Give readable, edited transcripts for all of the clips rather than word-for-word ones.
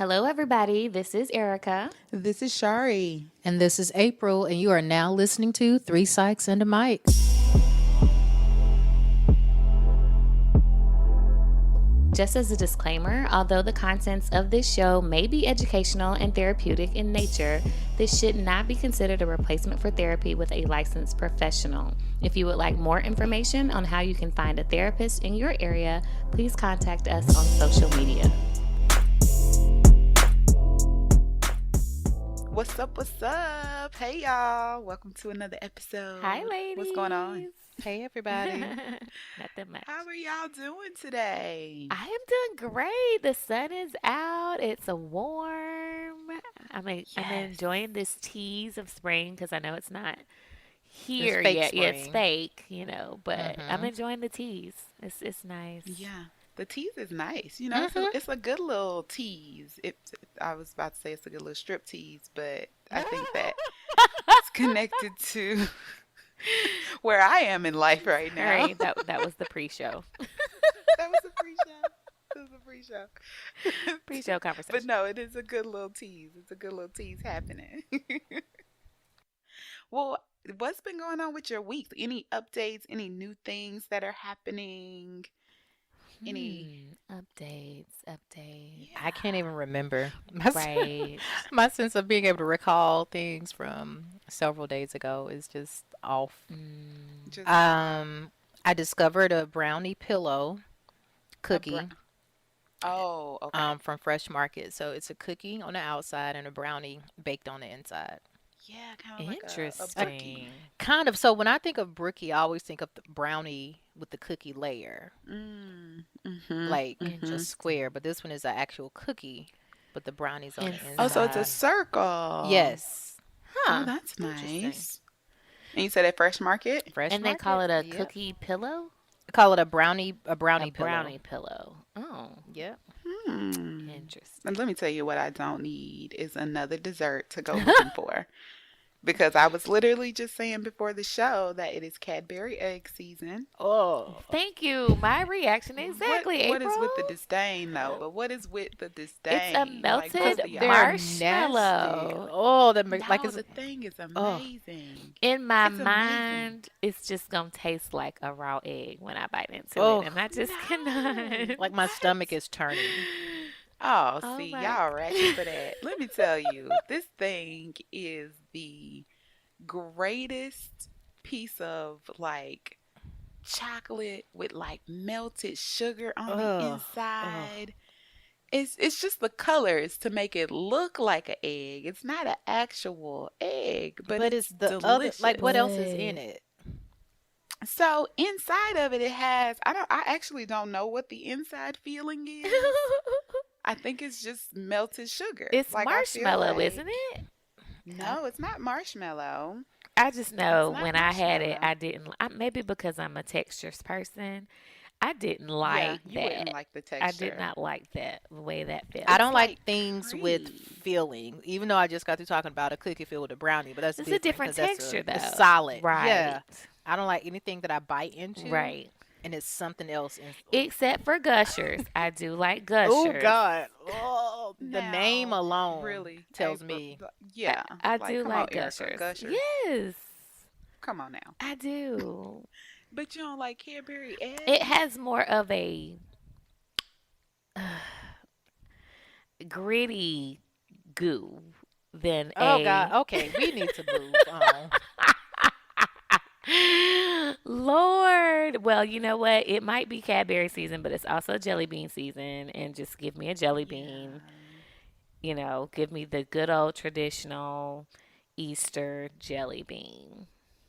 Hello, everybody. This is Erica. This is Shari. And this is April, and you are now listening to Three Psychs and a Mic. Just as a disclaimer, although the contents of this show may be educational and therapeutic in nature, this should not be considered a replacement for therapy with a licensed professional. If you would like more information on how you can find a therapist in your area, please contact us on social media. What's up? What's up? Hey, y'all. Welcome to another episode. Hi, ladies. What's going on? Hey, everybody. Nothing much. How are y'all doing today? I am doing great. The sun is out. It's a warm. I'm enjoying this tease of spring because I know it's not here fake yet. Yeah, it's spring. fake, but I'm Mhm. enjoying the tease. It's nice. Yeah, the tease is nice. It's a good little tease. I was about to say it's a good little strip tease, but I think that it's connected to where I am in life right now. Right. That was the pre-show. That was a pre-show. That was a pre-show. Pre-show conversation. But no, it is a good little tease. It's a good little tease happening. Well, what's been going on with your week? Any updates? Any new things that are happening? Any? Updates. I can't even remember. Right. My sense of being able to recall things from several days ago is just off. Just I discovered a brownie pillow cookie oh, okay. from Fresh Market. So it's a cookie on the outside and a brownie baked on the inside. Yeah, kind of like a Interesting. brookie. Kind of. So when I think of brookie, I always think of the brownie with the cookie layer, like just square. But this one is an actual cookie, but the brownie's on the Inside. Oh, so it's a inside. circle. Yes, Oh, that's Interesting. nice. And you said at Fresh Market? Fresh And they Market. call it a Yep. cookie pillow? Call it a brownie A pillow. brownie pillow. Oh, Yep. interesting. And let me tell you what I don't need is another dessert to go looking for. Because I was literally just saying before the show that it is Cadbury egg season. Oh, Thank you. My reaction exactly, What is April. with the disdain though? But what is with the disdain? It's a Like, melted both of y'all. they're marshmallow. nasty. Oh, that makes No, like it's the thing is amazing. In my It's amazing. mind, it's just gonna taste like a raw egg when I bite into Oh. it, and I just cannot. like my stomach is turning. Oh, Oh see, my- y'all ratchet for that. Let me tell you, this thing is the greatest piece of like chocolate with like melted sugar on the Ugh, inside. It's just the colors to make it look like an egg. It's not an actual egg, but But it's it's the delicious. other. Like what else is But- in it? So inside of it has I actually don't know what the inside feeling is. I think it's just melted sugar. It's Like, I feel marshmallow, like- isn't it? No, it's not marshmallow. I just know It's not when I had it, marshmallow. I didn't. Maybe because I'm a textures person, I didn't Yeah, like you that. wouldn't like the texture. I did not like that the way that felt. I don't It's like like things with cream. filling. Even though I just got through talking about a cookie filled with a brownie, but that's It's a different 'cause that's texture, it's though. solid. Right. Yeah. I don't like anything that I bite into. Right. And it's something else. Except for Gushers. I do like Gushers. Oh God! Oh, the name Now, alone really tells April, me. Yeah, I do come on, like Erica, Gushers. Gushers. Yes, Come on now. I do. But you don't like Cadbury eggs? It has more of a gritty goo than Oh God! Okay, we need to move on. Lord. Well, you know what? It might be Cadbury season, but it's also jelly bean season. And just give me a jelly bean. Give me the good old traditional Easter jelly bean.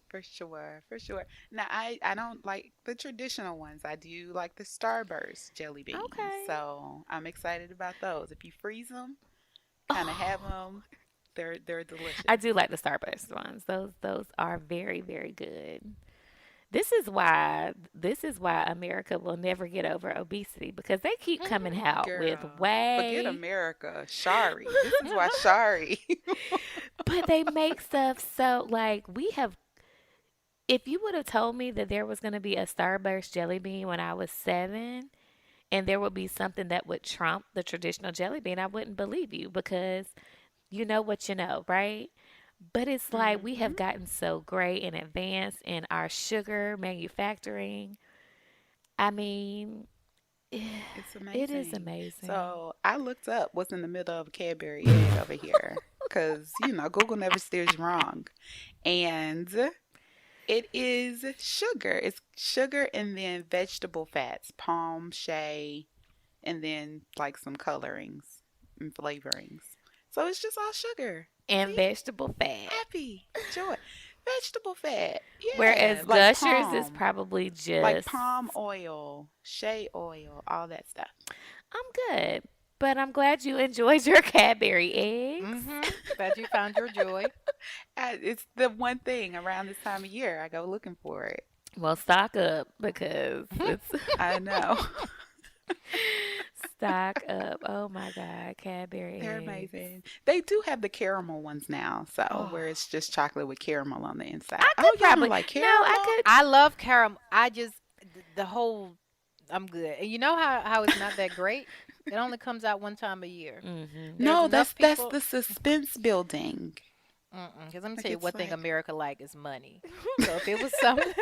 For sure, for sure. Now, I don't like the traditional ones. I do like the Starburst jelly beans. Okay. So I'm excited about those. If you freeze them, kind of have them, they're delicious. I do like the Starburst ones. Those are very, very good. This is why America will never get over obesity because they keep coming out with Girl, way Forget America, Shari. This is why Shari. but they make stuff so like we have if you would have told me that there was going to be a Starburst jelly bean when I was 7 and there would be something that would trump the traditional jelly bean, I wouldn't believe you because you know what you know, right? But it's like we Hmm. have gotten so great and advanced in our sugar manufacturing. I mean, It's it is amazing. amazing. So I looked up what's in the middle of a Cadbury egg over here. Because, Google never steers you wrong. And it is sugar. It's sugar and then vegetable fats, palm, shea, and then like some colorings and flavorings. So it's just all sugar. And See? vegetable fat. Happy, joy. Vegetable fat. Yeah. Whereas Like Gushers is palm. probably Like just, palm oil, shea oil, all that stuff. I'm good. But I'm glad you enjoyed your Cadbury eggs. Glad you found your joy. It's the one thing around this time of year I go looking for it. Well, stock up because it's I know. stock up. Oh my God, They're Cadbury eggs. amazing. They do have the caramel ones now, so Oh, where it's just chocolate with caramel on the inside. I Oh, could y'all don't probably like no, I caramel? could. I love caramel. I just the whole. I'm good. And you know how it's not that great. It only comes out one time a year. There's No, enough that's people. the suspense building. Because let me Like tell you, it's one thing like America like is money. So if it was something,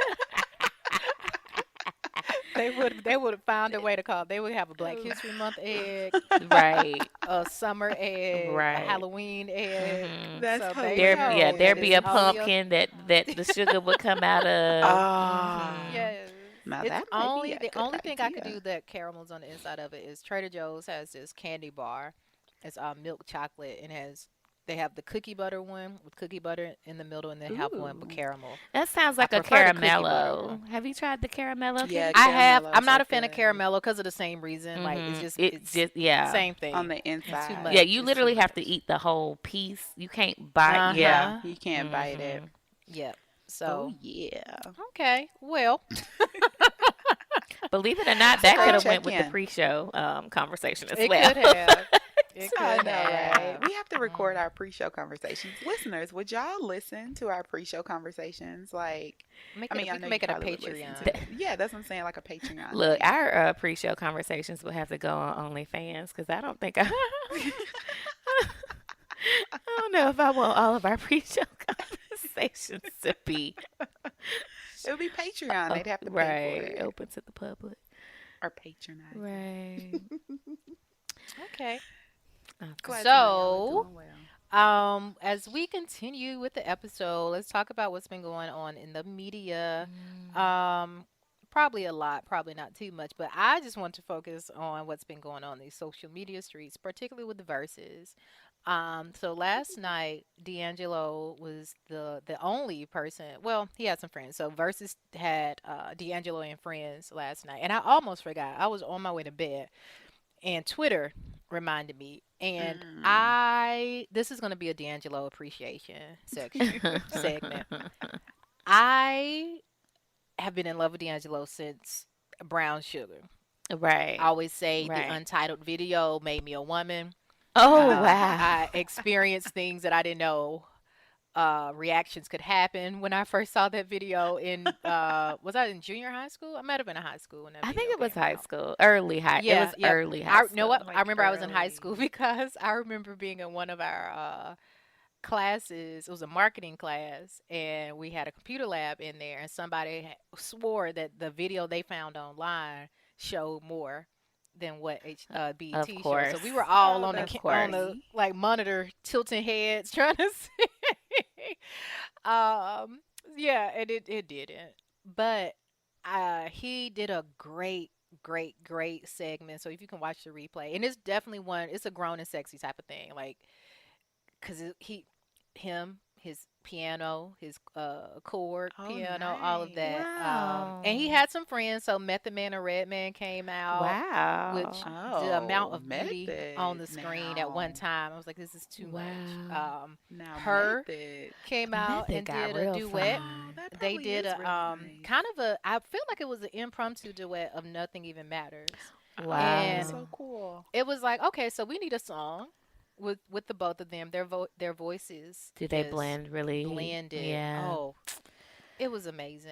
they would have found a way to call. They would have a Black History Month egg, Right, a summer egg, a right. Halloween egg. hmm that's So there you There, yeah, go. there And be it's a hilarious. only a pumpkin that the sugar would come out of. Ah, Hmm yes. now It's that might be only a the good only thing I could do idea. that caramels on the inside of it is Trader Joe's has this candy bar. It's milk chocolate and has they have the cookie butter one with cookie butter in the middle and they have one with Ooh. caramel. That sounds I like a prefer the cookie butter one. caramello. Have you tried the caramello Yeah, candy I bar? have. I'm caramellos not are a fan of good caramello because of the same reason. Like It it's just yeah. same on thing. the It's too inside. Yeah, much. you It's too literally have to much. eat the whole piece. You can't bite. Uh Yeah. huh. You can't bite it. hmm Yep. Oh So yeah. okay. Well, Believe it or not, It's a that could great have went check with the in. pre-show conversation as it well. could have. It I could know, right? have. We have to record Mm. our pre-show conversations. Listeners, would y'all listen to our pre-show conversations? Like, Make I it. mean, I We know can you make it a probably would listen to Patreon. it. Yeah, that's what I'm saying, like a Patreon Look, thing. our pre-show conversations will have to go on OnlyFans because I don't think I don't know if I want all of our pre-show conversations to be It would be Patreon. They'd have to pay for right it open to the public. or patronize Right. it. Okay. Glad Okay. to know y'all are So, doing well. as we continue with the episode, let's talk about what's been going on in the media. Mm. Um, probably a lot, probably not too much, but I just want to focus on what's been going on in these social media streets, particularly with the verses. So last night, D'Angelo was the only person. Well, he had some friends. So Versus had D'Angelo and friends last night, and I almost forgot. I was on my way to bed, and Twitter reminded me. And Mm. I this is going to be a D'Angelo appreciation section segment. I have been in love with D'Angelo since Brown Sugar. I Right. always say the Right. Untitled video made me a woman. Oh Ah, wow. I experienced things that I didn't know reactions could happen when I first saw that video in was I in junior high school? I might have been in high school when that I think video it was came high out. school, early high. It Yeah, was yep. early high I know what school. I like remember I was in high school early. because I remember being in one of our classes. It was a marketing class, and we had a computer lab in there, and somebody swore that the video they found online showed more than what Of BET showed. So course. we were all Oh, on the Of that's on course. the funny. like monitor tilting heads trying to see. um, yeah, and it didn't, but he did a great segment. So if you can watch the replay, and it's definitely one. It's a grown and sexy type of thing, like because his piano, his chord Oh, piano, all of nice. that. And he Wow. had some friends. So Method Man and Redman came out, which Wow. the amount Oh, of beauty on method the screen at one now. time, I was like, this is too much. Wow. Now Her method. came out Method and got did a real duet. Oh, fine. that They probably did is a really nice. kind of a I feel like it was an impromptu duet of Nothing Even Matters. Oh, And so Wow. cool. it was like, okay, so we need a song with the both of them. Their voices Do they just blend really? blended. Yeah. Oh, it was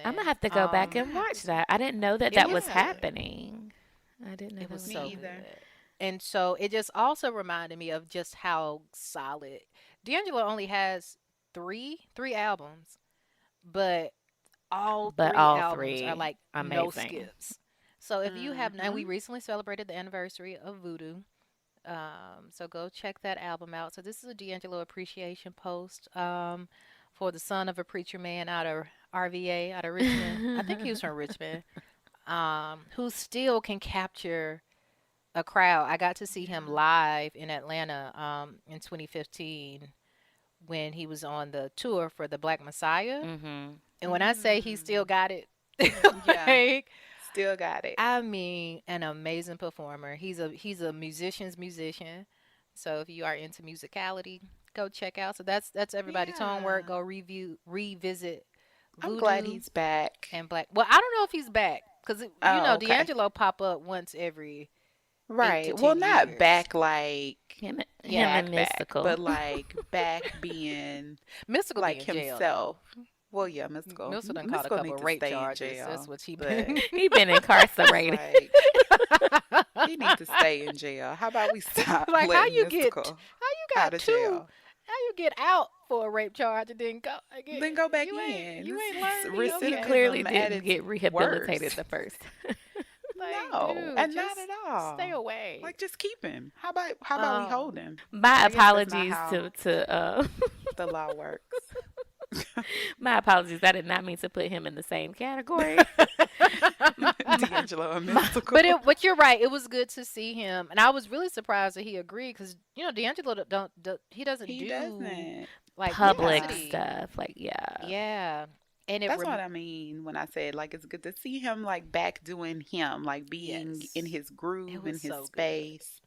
I'm gonna amazing. have to go back and watch that. I didn't know that It that was was Yeah. happening. I didn't know It that was was Me so on good. either. there. And so it just also reminded me of just how solid D'Angelo only has three albums, but all But three all albums are three, like no amazing. skips. So if you have, and we Mm-hmm. recently celebrated the anniversary of Voodoo. So go check that album out. So this is a D'Angelo appreciation post for the son of a preacher man out of RVA, out of Richmond. I think he was from Richmond. Who still can capture a crowd. I got to see him Yeah. live in Atlanta in 2015 when he was on the tour for the Black Messiah. Mm-hmm. And when I say he still Mm. got it, Yeah. like Still got it. I mean, an amazing performer. He's a musician's musician. So if you are into musicality, go check out. So that's everybody. Tone work. Yeah. Go revisit I'm glad Voodoo he's back. and Black. Well, I don't know if he's back because Oh, okay. D'Angelo pop up once every eight to Right. Well, ten not years. back like Him Yeah, and back, but Mystical. like back being Mystical be like in jail though. himself. Well, yeah, Mystical. Mystical done caught a Mystical couple need of to rape stay in charges. That's jail, what he but been. He been it's incarcerated. like he need to stay in jail. How about we stop Like letting Mystical how you out got of two, jail? how you get out for a rape charge and then go again? Then go back You in. you This ain't is learned He, me. he Okay, clearly recidivism at didn't its get rehabilitated worst. the first. like No, dude, and not just at all. stay away. Like just keep him. How about we hold Um, him? My I guess that's not apologies how to the law works. my apologies. I did not mean to put him in the same category. D'Angelo and My, Mystical. but you're right. It was good to see him, and I was really surprised that he agreed because D'Angelo he doesn't He do doesn't. like public Yeah. publicity. stuff, like yeah. Yeah, and That's what I mean when I said like it's good to see him like back doing him, like being in yes, his it groove, in was his so good. space.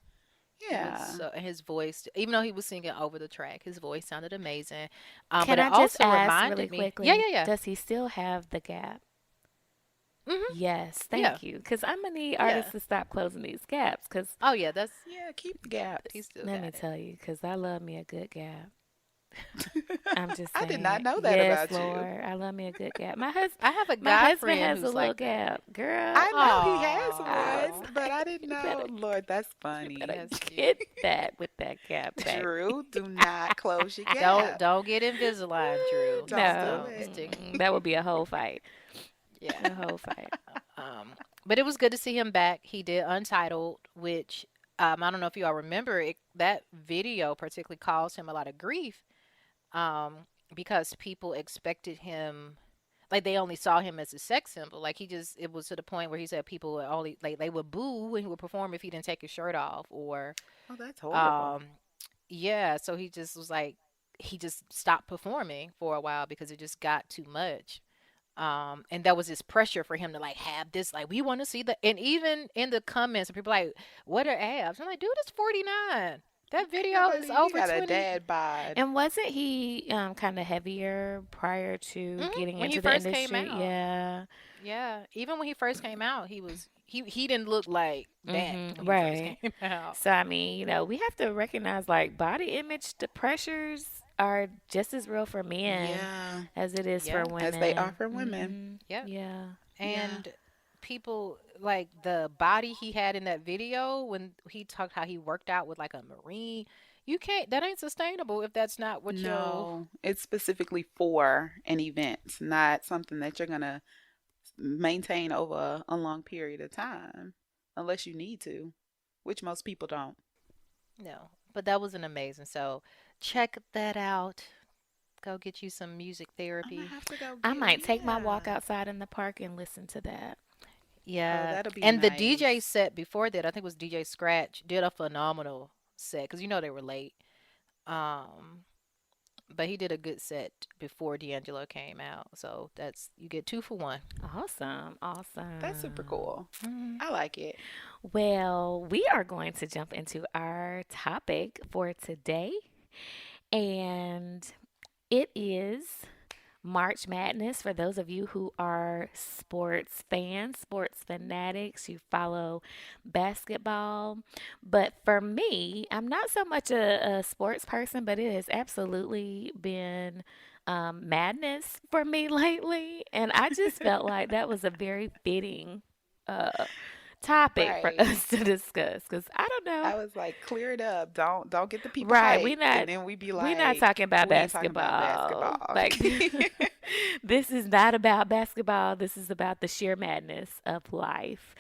It was Yeah. so, and his voice, even though he was singing over the track, his voice sounded amazing. But Can it I just also ask really reminded me, yeah, quickly, yeah, yeah, does he still have the gap? hmm Yes, yeah, thank you. Because I'm gonna need yeah. artists to stop closing these gaps. Because Oh yeah, that's Yeah, keep the he gaps. still let me got it. tell you, because I love me a good gap. I'm just I did not saying. know that Yes, about you. Lord, I love me a good gap. I have a My guy husband friend has a who's little like that. gap, girl. I know he has I was Oh, one, but I like, didn't you better, know. Lord, that's you better funny. that's get cute. that with that gap back. Drew, do not close your Don't gap. don't get Invisalign, Drew. Don't Just do No, don't it. stick. that would be a whole fight. Yeah. A whole fight. Um, but it was good to see him back. He did Untitled, which I don't know if you all remember it. That video particularly caused him a lot of grief um, because people expected him, like they only saw him as a sex symbol. Like it was to the point where he said people would only like they would boo when he would perform if he didn't take his shirt off, or Oh, that's horrible. um, yeah. So he just was like he just stopped performing for a while because it just got too much. And that was this pressure for him to like have this, like we want to see the, and even in the comments, people like, what are abs? I'm like, dude, it's 49. That Ain't no video is believe he over got a 20. dad bod. And wasn't he kind of heavier prior to getting When he into the first came industry? out, Yeah. yeah, even when he first came out, he didn't look like that when he first Right. came out. So I mean, we have to recognize like body image, the pressures are just as real for men Yeah, as it is for Yeah, as they are women. for women. yep. Yeah. Yeah. And people like the body he had in that video when he talked how he worked out with like a Marine. You can't, that ain't sustainable if that's not what your, No, it's specifically for an event, not something that you're gonna maintain over a long period of time, unless you need to, which most people don't. no. But that was an amazing. So check that out. Go get you some music I'm gonna therapy. have to go I get might it. take my walk Yeah. outside in the park and listen to that. Oh, Yeah. that'll be And the DJ nice. set before that, I think it was DJ Scratch, did a phenomenal set because they were late. Um, but he did a good set before D'Angelo came out. So you get two for one. Awesome. That's super Awesome. cool. Mhm. I like it. Well, we are going to jump into our topic for today, and it is March Madness. For those of you who are sports fans, sports fanatics, you follow basketball. But for me, I'm not so much a sports person, but it has absolutely been madness for me lately. And I just felt like that was a very fitting uh, topic for Right. us to discuss because I don't know. I was like, clear it up. Don't get the people Right, hyped. And then we be we not like, talking about we ain't talking about basketball. basketball. Like this is not about basketball. This is about the sheer madness of life.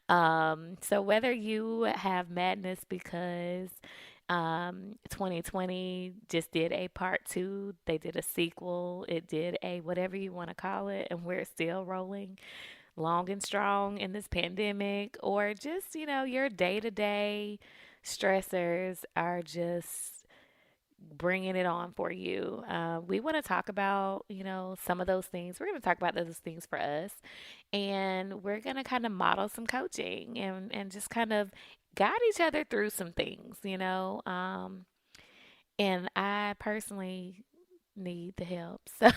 So whether you have madness because 2020 just did a part two, they did a sequel, it did a whatever you want to call it, and we're still rolling long and strong in this pandemic, or just, your day to day stressors are just bringing it on for you. We want to talk about, some of those things. We're going to talk about those things for us, and we're going to kind of model some coaching and just kind of guide each other through some things. And I personally need the help. So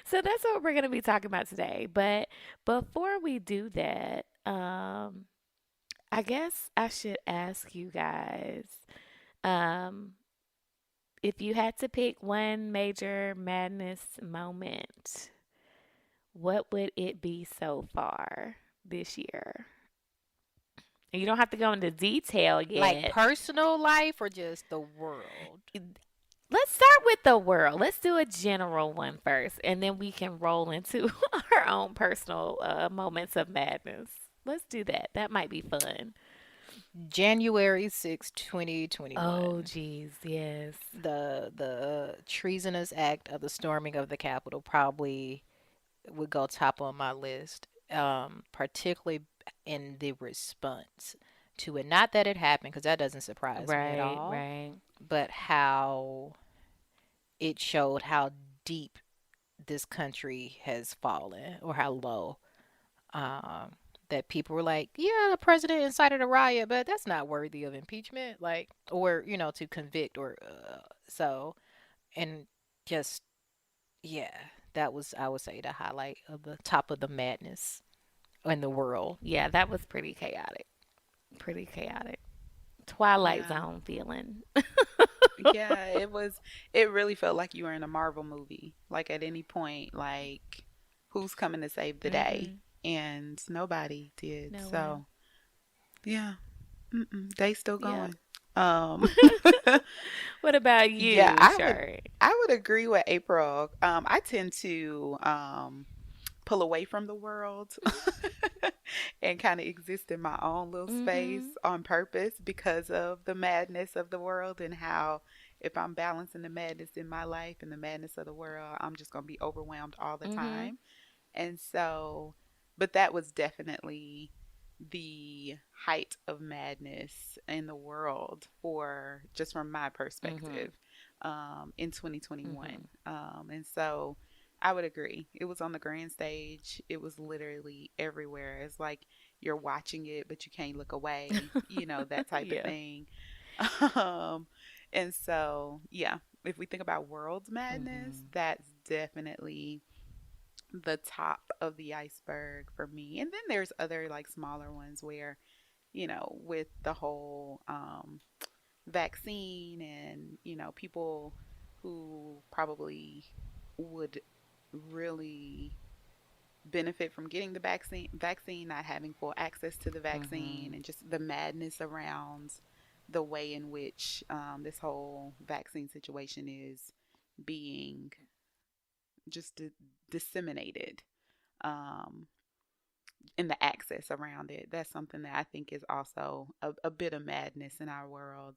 so that's what we're going to be talking about today. But before we do that, I guess I should ask you guys, um, if you had to pick one major madness moment, what would it be so far this year? And you don't have to go into detail Like yet. personal life or just the world? Let's start with the world. Let's do a general one first, and then we can roll into our own personal moments of madness. Let's do that. That might be fun. January 6th, Oh, 2021. geez, yes. The treasonous act of the storming of the Capitol probably would go top on my list, particularly in the response to it. Not that it happened, because that doesn't surprise me at Right, all, right. but how it showed how deep this country has fallen, or how low. Um, that people were like, yeah, the president incited a riot, but that's not worthy of impeachment, like, or to convict, or so, and just, yeah, that was, I would say, the highlight of the top of the madness in the world. Yeah, that was pretty chaotic. Pretty chaotic. Twilight Yeah. Zone feeling. Yeah, it really felt like you were in a Marvel movie. Like at any point, like who's coming to save the day? Mm-hmm. And nobody did. No one. So, yeah. They still Yep. going. Um What about yeah, you, Shari? I would agree with April. I tend to pull away from the world and kind of exist in my own little space Mm-hmm. on purpose because of the madness of the world, and how if I'm balancing the madness in my life and the madness of the world, I'm just going to be overwhelmed all the Mm-hmm. time. And so, but that was definitely the height of madness in the world, for just from my Mm-hmm. perspective, in 2021. Mm-hmm. And so I would agree. It was on the grand stage. It was literally everywhere. It's like you're watching it, but you can't look away, that type of Yeah. thing. Um, and so, yeah, if we think about world's madness, Mm-hmm. that's definitely the top of the iceberg for me. And then there's other like smaller ones where, with the whole vaccine, and, people who probably would really benefit from getting the vaccine not having full access to the vaccine, Mm-hmm. and just the madness around the way in which this whole vaccine situation is being just disseminated, um, and the access around it. That's something that I think is also a bit of madness in our world.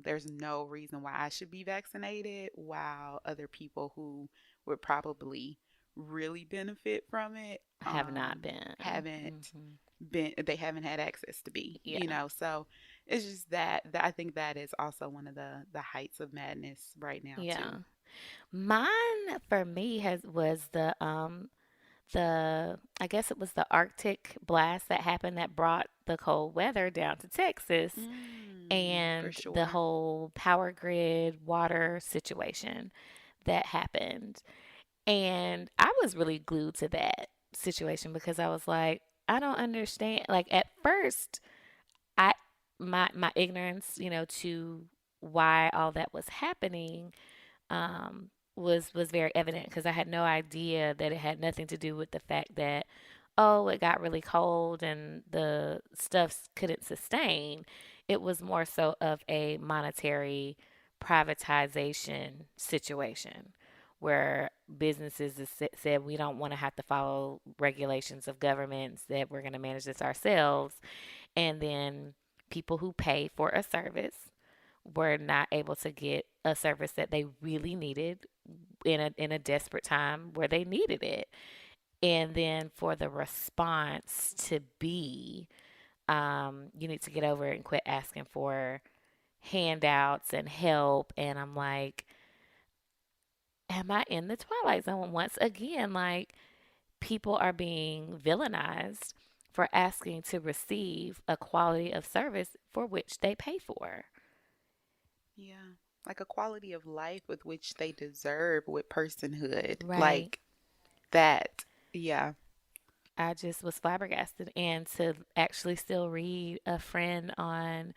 There's no reason why I should be vaccinated, while other people who would probably really benefit from it Have not been. haven't Mm-hmm. they haven't had access to be, Yeah. so it's just that I think that is also one of the heights of madness right now Yeah. too. Mine for me has was the I guess it was the Arctic blast that happened that brought the cold weather down to Texas, For and the sure. whole power grid water situation that happened. And I was really glued to that situation because I was like, I don't understand. Like at first, I my ignorance, to why all that was happening, was very evident because I had no idea that it had nothing to do with the fact that oh, it got really cold and the stuff couldn't sustain. It was more so of a monetary privatization situation where businesses said we don't want to have to follow regulations of governments, that we're going to manage this ourselves. And then people who pay for a service were not able to get a service that they really needed in a desperate time where they needed it. And then for the response to be, you need to get over it and quit asking for handouts and help. And I'm like, am I in the twilight zone once again? Like, people are being villainized for asking to receive a quality of service for which they pay for. Yeah. Like a quality of life with which they deserve with personhood. Right. Like that. Yeah. I just was flabbergasted. And to actually still read a friend on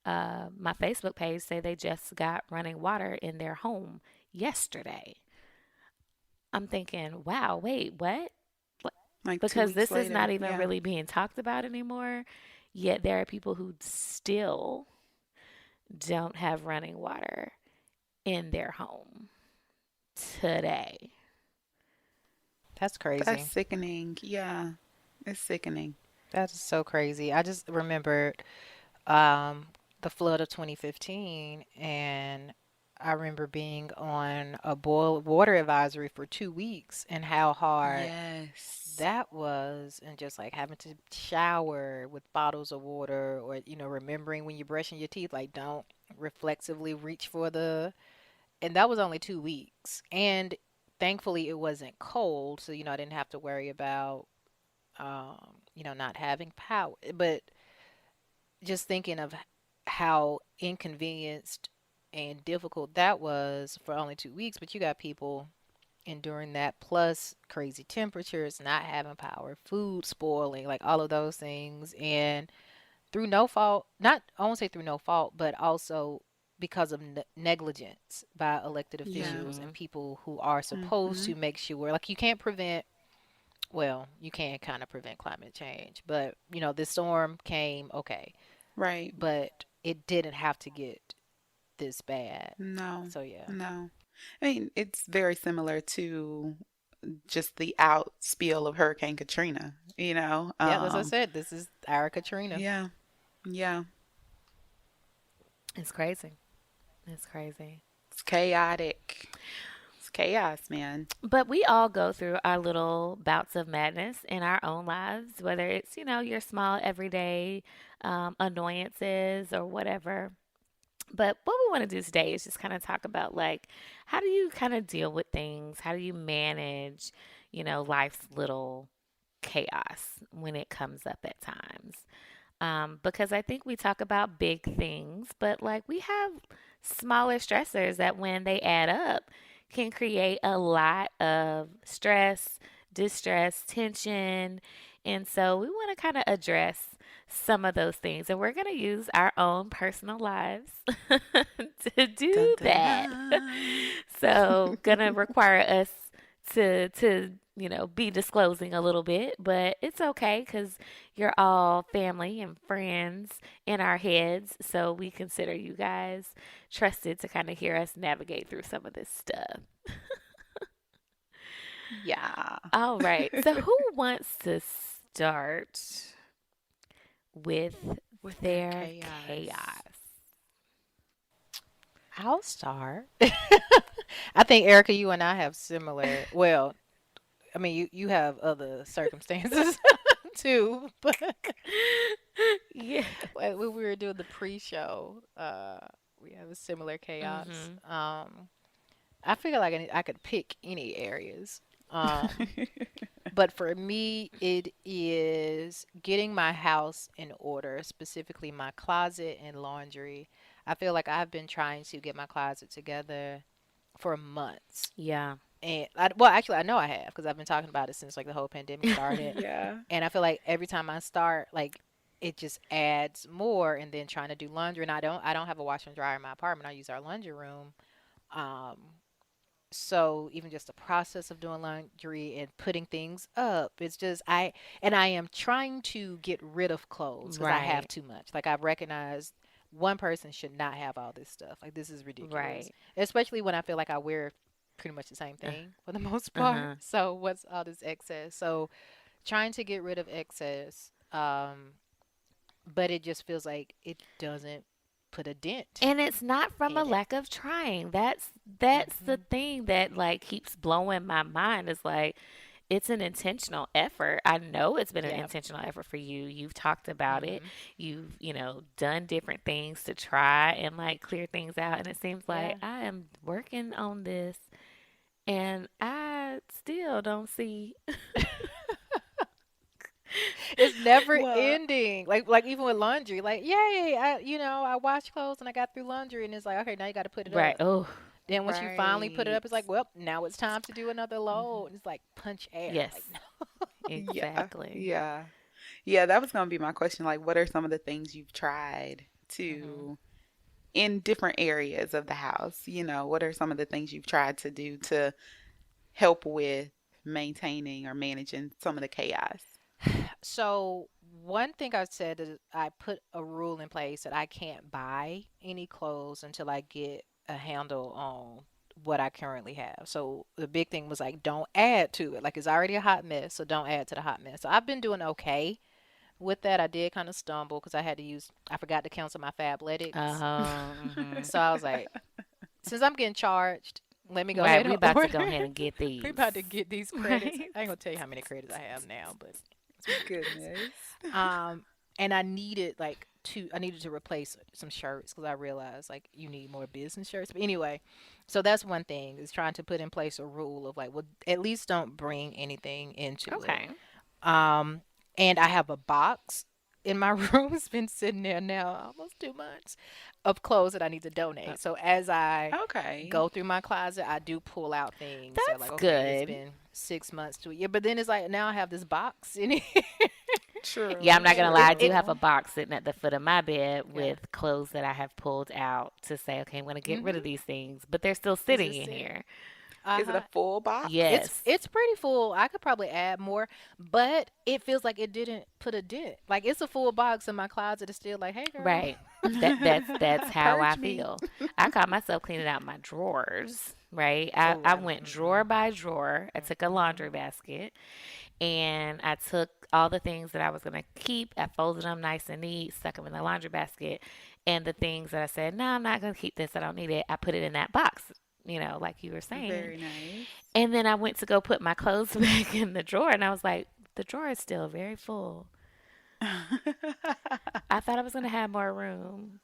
my Facebook page say they just got running water in their home yesterday. I'm thinking, wow, wait, what? Like two Because weeks this is not later. even Yeah. really being talked about anymore. Yet there are people who still don't have running water in their home today. That's That's crazy. sickening. Yeah. It's sickening. That is so crazy. I just remembered um, the flood of 2015, and I remember being on a boil water advisory for 2 weeks and how hard Yes. that was, and just like having to shower with bottles of water, or remembering when you're brushing your teeth, like don't reflexively reach for the. And that was only 2 weeks, and thankfully it wasn't cold, so I didn't have to worry about not having power. But just thinking of how inconvenienced and difficult that was for only 2 weeks, but you got people enduring that plus crazy temperatures, not having power, food spoiling, like all of those things. And through no fault, not, I won't say through no fault, but also because of negligence by elected Yeah. officials and Hmm. people who are supposed Mm-hmm. to make sure, like, you can't prevent, well, you can kind of prevent climate change, but this storm came, okay, Right. but it didn't have to get this bad. No. So yeah. No. I mean, it's very similar to just the out spiel of Hurricane Katrina, you know? Yeah, as I said, this is our Katrina. Yeah. Yeah. It's crazy. It's crazy. It's chaotic. It's chaos, man. But we all go through our little bouts of madness in our own lives, whether it's, your small everyday annoyances or whatever. But what we want to do today is just kind of talk about, like, how do you kind of deal with things? How do you manage, life's little chaos when it comes up at times? Because I think we talk about big things, but like we have smaller stressors that when they add up can create a lot of stress, distress, tension. And so we want to kind of address some of those things. And we're going to use our own personal lives to Dun do dun that. dun. So gonna require us to be disclosing a little bit, but it's okay because you're all family and friends in our heads, so we consider you guys trusted to kind of hear us navigate through some of this stuff. Yeah. All right, so who wants to start with With their their chaos. chaos? I'll start. I think Erica, you and I have similar. Well, I mean, you have other circumstances too, but Yeah. when we were doing the pre-show, we have a similar chaos. Mhm. I feel like I could pick any areas. Um, but for me, it is getting my house in order, specifically my closet and laundry. I feel like I've been trying to get my closet together for months. Yeah. And well, actually, I know I have because I've been talking about it since like the whole pandemic started. Yeah. And I feel like every time I start, like it just adds more. And then trying to do laundry, and I don't have a washer and dryer in my apartment. I use our laundry room. Um, So even just the process of doing laundry and putting things up, it's just I am trying to get rid of clothes because I have Right. too much. Like I've recognized one person should not have all this stuff. Like this is ridiculous. Right. Especially when I feel like I wear pretty much the same Uh thing for the most part. huh. So what's all this excess? So trying to get rid of excess, but it just feels like it doesn't put a dent And it's not from a in it. lack of trying. That's the Hmm. thing that like keeps blowing my mind is like it's an intentional effort. I know it's been an Yeah. intentional effort for you. You've talked about it. Hmm. You've, done different things to try and like clear things out. And it seems like Yeah. I am working on this and I still don't see. It's never Well, ending. Like even with laundry, like yay, I wash clothes and I got through laundry and it's like okay, now you got to put it Right. up. Oh, Then once you finally put it right. up, it's like well, now it's time to do another load. Mhm. And it's like punch air. yes, Like Yeah, exactly. yeah. Yeah, that was gonna be my question. Like, what are some of the things you've tried no. Hmm. to in different areas of the house? What are some of the things you've tried to do to help with maintaining or managing some of the chaos? So one thing I said is I put a rule in place that I can't buy any clothes until I get a handle on what I currently have. So the big thing was like don't add to it. Like it's already a hot mess, so don't add to the hot mess. So I've been doing okay with that. I did kind of stumble because I forgot to cancel my Fabletics. Uh-huh. Hmm. So I was like, since I'm getting charged, let me go Right. ahead We and about to order. go ahead and get We these. about to get these credits. Right. I ain't gonna tell you how many credits I have now, but Goodness. um, and I needed to replace some shirts because I realized like you need more business shirts. But anyway, so that's one thing is trying to put in place a rule of like, well, at least don't bring anything into it. Okay. Um, and I have a box in my room. It's been sitting there now almost 2 months of clothes that I need to Uh, donate. So as I Okay. go through my closet, I do pull out things that that's like, okay, it's good. been 6 months to a year. But then it's like now I have this box in here. Yeah, I'm True, not gonna lie. it I do it have true. a box sitting at the foot of my bed yeah. with clothes that I have pulled out to say, okay, I'm gonna get rid of Mhm. these things, but they're still It's sitting just in sitting. here. Is it a Uh-huh. full box? It's Yes. it's pretty full. I could probably add more, but it feels like it didn't put a dent. Like it's a full box and my closet is still like, "Hey girl." Right. That's how I Purge me. feel. I caught myself cleaning out my drawers. Right. I, Oh, I I'm went drawer mm-mm. by drawer. I took a laundry Mhm. basket and I took all the things that I was gonna keep. I folded them nice and neat, stuck them in the laundry basket, and the things that I said, no, I'm not gonna keep this. I don't need it. I put it in that box. Like you were saying. Very nice. And then I went to go put my clothes back in the drawer, and I was like, the drawer is still very full. I thought I was gonna have more room.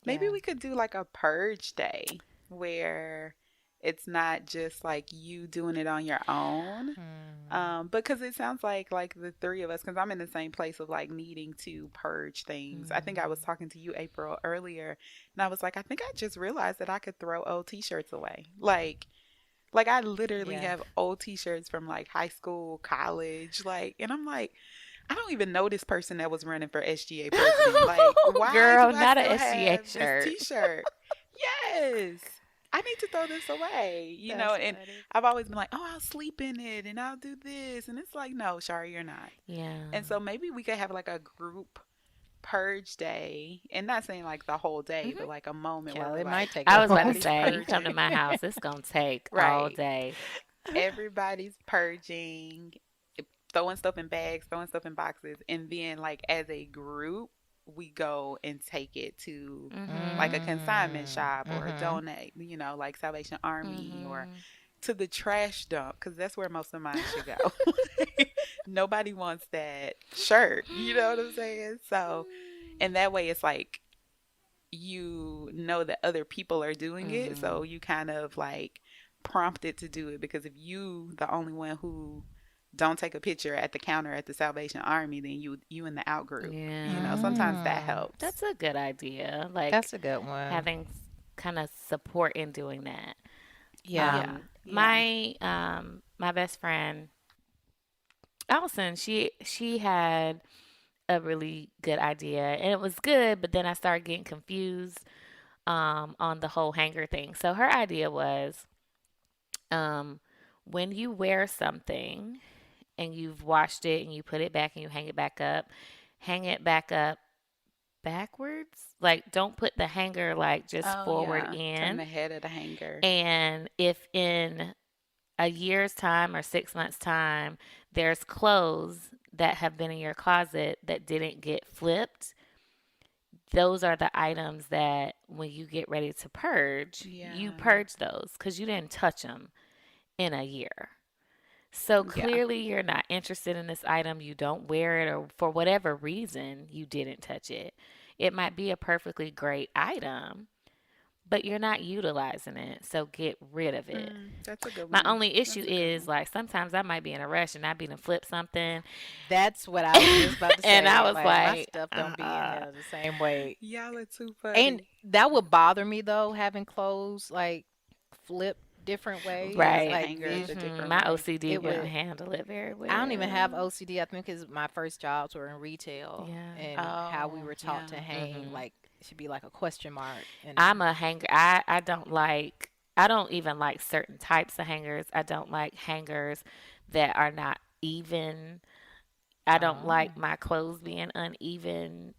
Maybe Yeah. we could do like a purge day where it's not just like you doing it on your own. Mm. Because it sounds like the three of us, because I'm in the same place of like needing to purge things. I think I was Mhm. talking to you, April, earlier, and I was like, I think I just realized that I could throw old t-shirts away. Like I literally Yeah. have old t-shirts from like high school, college, and I'm like, I don't even know this person that was running for SGA president. Like, why Girl, do I not a still SGA have this shirt. t-shirt? Yes. I need to throw this away, That's and funny. I've always been like, oh, I'll sleep in it and I'll do this. And it's like, no, Shari, you're not. Yeah. And so maybe we could have like a group purge day, and not saying like the whole day, but Hmm. like a moment where Child, we're it might like, take I the was about to whole everybody's say, you day. come to purging. my house, it's gonna take all Right. day. Everybody's purging, throwing stuff in bags, throwing stuff in boxes, and then like as a group, we go and take it to like a Mhm. consignment Mm. shop or Mhm. donate, like Salvation Army or Mhm. to the trash dump because that's where most of mine should go. Nobody wants that shirt, you know what I'm saying? So, and that way it's like you know that other people are doing it, so Mhm. you kind of like prompted to do it because if you the only one who don't take a picture at the counter at the Salvation Army, then you in the out group. Yeah. Sometimes that Mm. helps. That's a good idea. Like That's a good one. having kind of support in doing that. Yeah. Yeah, Um, yeah. my best friend Allison, she had a really good idea, and it was good. But then I started getting confused on the whole hanger thing. So her idea was Um, when you wear something and you've washed it and you put it back and you hang it back up backwards. Like, don't put the hanger like just Oh forward yeah, turn the in. head of the hanger. And if in a year's time or 6 months' time, there's clothes that have been in your closet that didn't get flipped, those are the items that when you get ready to purge, you Yeah, purge those because you didn't touch them in a year. So yeah. clearly, you're not interested in this item. You don't wear it, or for whatever reason, you didn't touch it. It might be a perfectly great item, but you're not utilizing it. So get rid of it. That's a good My one. only issue That's a good is one. like sometimes I might be in a rush and I be to flip something, That's what I was just about to and I say. was Like my like, stuff don't be in there the same way. Y'all are too And funny. that would bother me though, having clothes like flip different ways. Yeah, the right. Like hanger is a different My way. OCD it wouldn't would. handle it very I don't even have well. OCD. I think because my first jobs were in retail Yeah. and how we Oh, were taught yeah. to hang hmm like it should be like a question mark I'm and a hanger. I don't like. I don't even like certain types of hangers. I don't like hangers that are not even. I don't oh like my clothes being uneven.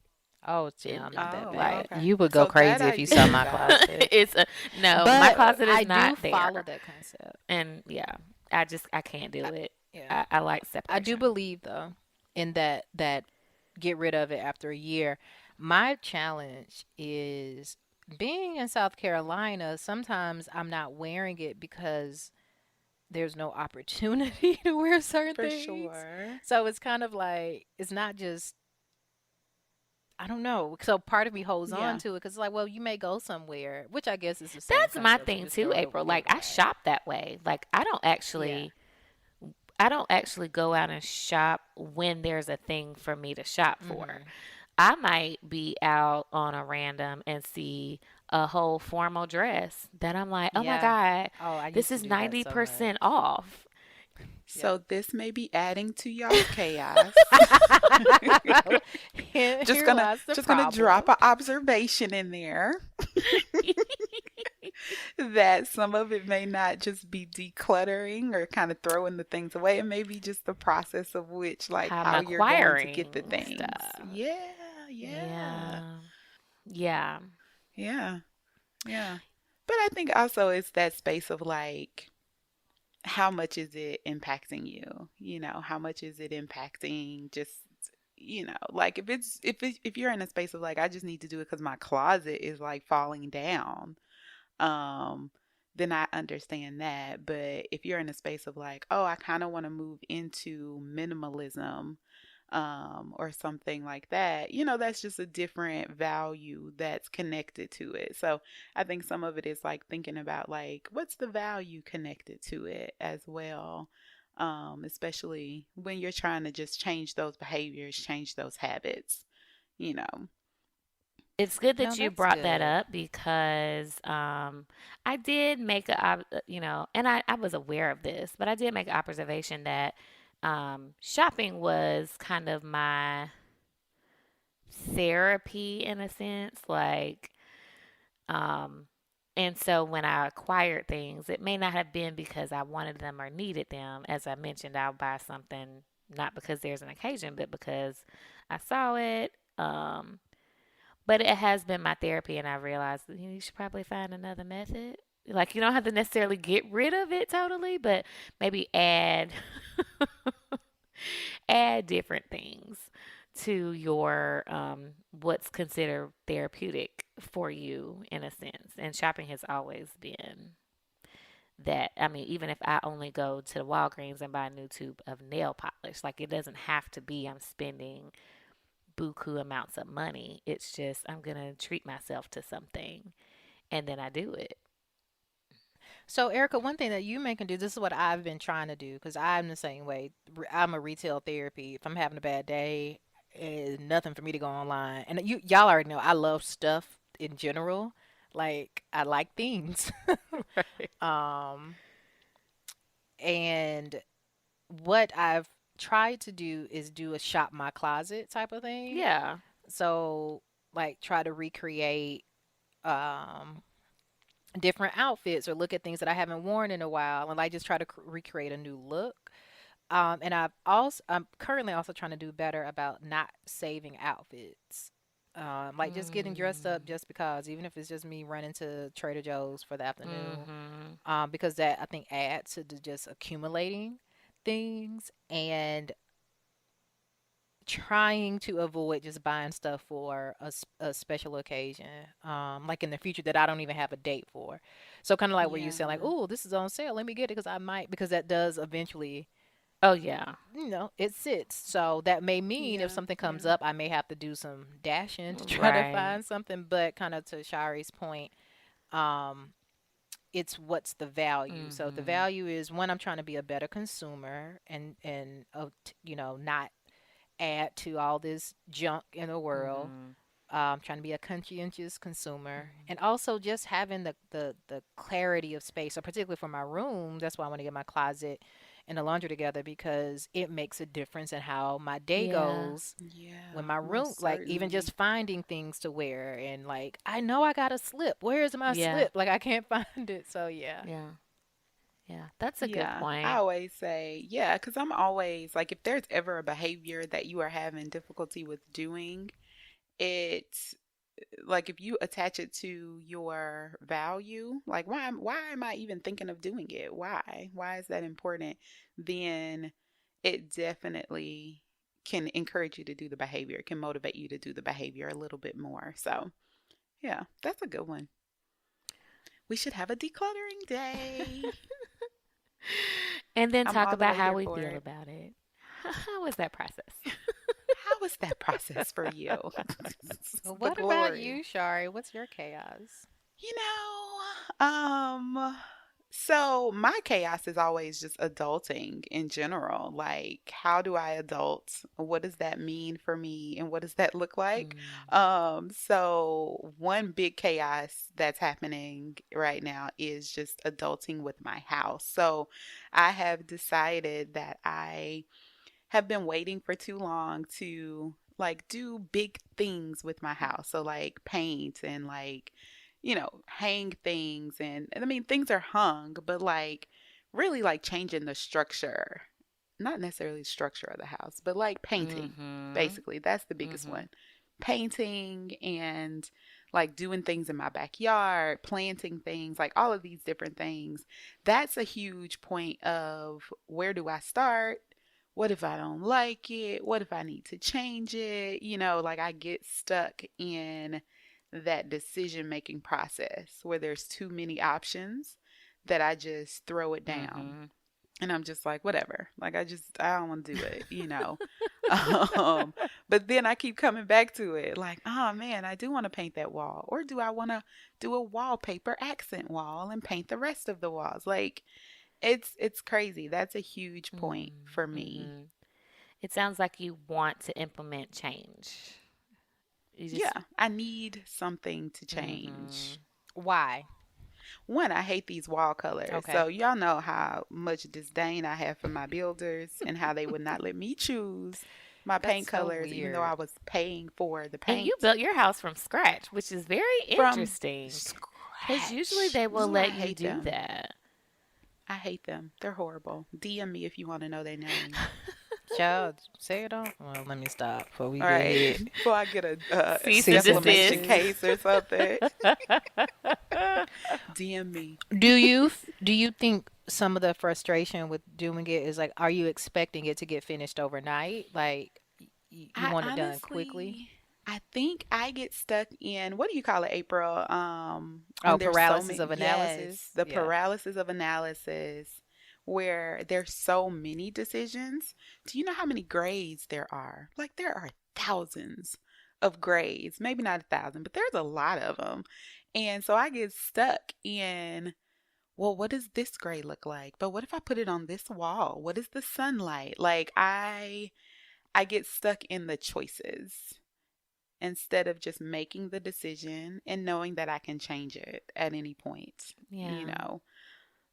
oh see, It, I'm not that Oh, bad. like okay. You would go So that crazy I if you saw did my about. closet. it's a no. My But closet I is do not follow there, that concept. and yeah, I can't do I, it. yeah. I like I do separation. believe though in that get rid of it after a year. My challenge is being in South Carolina, sometimes I'm not wearing it because there's no opportunity to wear certain For things. sure. So it's kind of like it's not just I don't know. So part of me holds on Yeah. to it because it's like, well, you may go somewhere, which I guess is the same That's my concept. So thing just too, throw April. it Like I away. shop that way. Like Yeah. I don't actually go out and shop when there's a thing for me to shop for. Mhm. I might be out on a random and see a whole formal dress that I'm like, oh my Yeah. God, Oh, I this used to is do that so 90% much. off. Yep. So this may be adding to y'all's chaos. just Here gonna lies the just gonna drop problem. an observation in there that some of it may not just be decluttering or kind of throwing the things away. It may be just the process of which, like, How I'm how you're going to get the acquiring things. stuff. Yeah, yeah, Yeah. Yeah. yeah, yeah. But I think also it's that space of like, how much is it impacting you? You know, how much is it impacting just, like if you're in a space of like, I just need to do it because my closet is like falling down, um, then I understand that. But if you're in a space of like, oh, I kind of want to move into minimalism, or something like that, that's just a different value that's connected to it. So I think some of it is like thinking about like, what's the value connected to it as well. Especially when you're trying to just change those behaviors, change those habits, you know. It's good No, that you that's brought that good. up because I did make and I was aware of this, but I did make an observation that shopping was kind of my therapy in a sense. Like, um, and so when I acquired things, it may not have been because I wanted them or needed them. As I mentioned, I'll buy something not because there's an occasion, but because I saw it. But it has been my therapy, and I realized that you should probably find another method. Like, you don't have to necessarily get rid of it totally, but maybe add add different things to your what's considered therapeutic for you in a sense. And shopping has always been that. I mean, even if I only go to the Walgreens and buy a new tube of nail polish, like it doesn't have to be I'm spending buku amounts of money. It's just I'm gonna treat myself to something, and then I do it. So, Erica, one thing that you may can do, this is what I've been trying to do because I'm the same way. I'm a retail therapy. If I'm having a bad day, it's nothing for me to go online. And y'all already know I love stuff in general. Like I like things. Right. Um, and what I've tried to do is do a shop my closet type of thing. Yeah. So, like, try to recreate um different outfits or look at things that I haven't worn in a while and like just try to recreate a new look. And I'm currently also trying to do better about not saving outfits. Like just getting dressed up Mm. just because, even if it's just me running to Trader Joe's for the afternoon, Mhm. because that I think adds to the just accumulating things and trying to avoid just buying stuff for a special occasion, like in the future that I don't even have a date for. So kind of like where you say like, Yeah. oh, this is on sale, let me get it because I might, because that does eventually, Oh yeah. it sits. So that may mean if Yeah. something comes Yeah. up, I may have to do some dashing to try to Right. find something. But kind of to Shari's point, um, it's what's the value. So the Mhm. value is one, I'm trying to be a better consumer not add to all this junk in the world. Mhm. Trying to be a conscientious consumer, Mhm. and also just having the clarity of space. So particularly for my room, that's why I want to get my closet and the laundry together because it makes a difference in how my day Yeah. goes. When Yeah. my room, Most like even certainly. just finding things to wear, and like I know I got a slip. Where is my Yeah. slip? Like I can't find it. So yeah. Yeah. Yeah. That's a good Yeah, I point. always say, yeah, because I'm always like, if there's ever a behavior that you are having difficulty with doing, it's like if you attach it to your value, like why am I even thinking of doing it? Why is that important? Then it definitely can encourage you to do the behavior. It can motivate you to do the behavior a little bit more. So, yeah, that's a good one. We should have a decluttering day. And then I'm talk all the about way how here we for feel it. about it. How was that process? How was that process for you? Well, The what about glory. you, Shari? What's your chaos? You know, so my chaos is always just adulting in general. Like, how do I adult? What does that mean for me? And what does that look like? Mm. So one big chaos that's happening right now is just adulting with my house. So I have decided that I have been waiting for too long to like do big things with my house. So like paint and like, hang things and I mean things are hung, but like really like changing the structure. Not necessarily the structure of the house, but like painting. Mhm. Basically, that's the biggest Mhm. one. Painting and like doing things in my backyard, planting things, like all of these different things. That's a huge point of where do I start? What if I don't like it? What if I need to change it? Like I get stuck in that decision making process where there's too many options that I just throw it down. Mhm. And I'm just like, whatever. Like I don't want to do it. Um, but then I keep coming back to it, like, oh man, I do want to paint that wall. Or do I want to do a wallpaper accent wall and paint the rest of the walls? Like it's crazy. That's a huge point Mhm. for me. Mhm. It sounds like you want to implement change. You just. Yeah, I need something to change. Mhm. Why? One, I hate these wall colors. Okay. So y'all know how much disdain I have for my builders and how they would not let me choose my That's paint so colors, even though I weird. was paying for the And you paint built your house from scratch, which is very from interesting. Because usually scratch. they will Ooh, I let you hate do them. that. I hate them. They're horrible. DM me if you want to know their name. Child, say it all. Well, let me stop before we All get right, hit. before I get a Cease and Cease and defamation desist. desist. case or something, DM me. Do you think some of the frustration with doing it is like, are you expecting it to get finished overnight? Like, you I want it done quickly? honestly, I think I get stuck in what do you call it, April? Oh, When there's so paralysis many, of yes, analysis. the Yeah. paralysis of analysis, where there's so many decisions. Do you know how many grades there are? Like there are thousands of grades, maybe not 1,000, but there's a lot of them. And so I get stuck in, well, what does this grade look like? But what if I put it on this wall? What is the sunlight? Like I get stuck in the choices instead of just making the decision and knowing that I can change it at any point. You Yeah. know,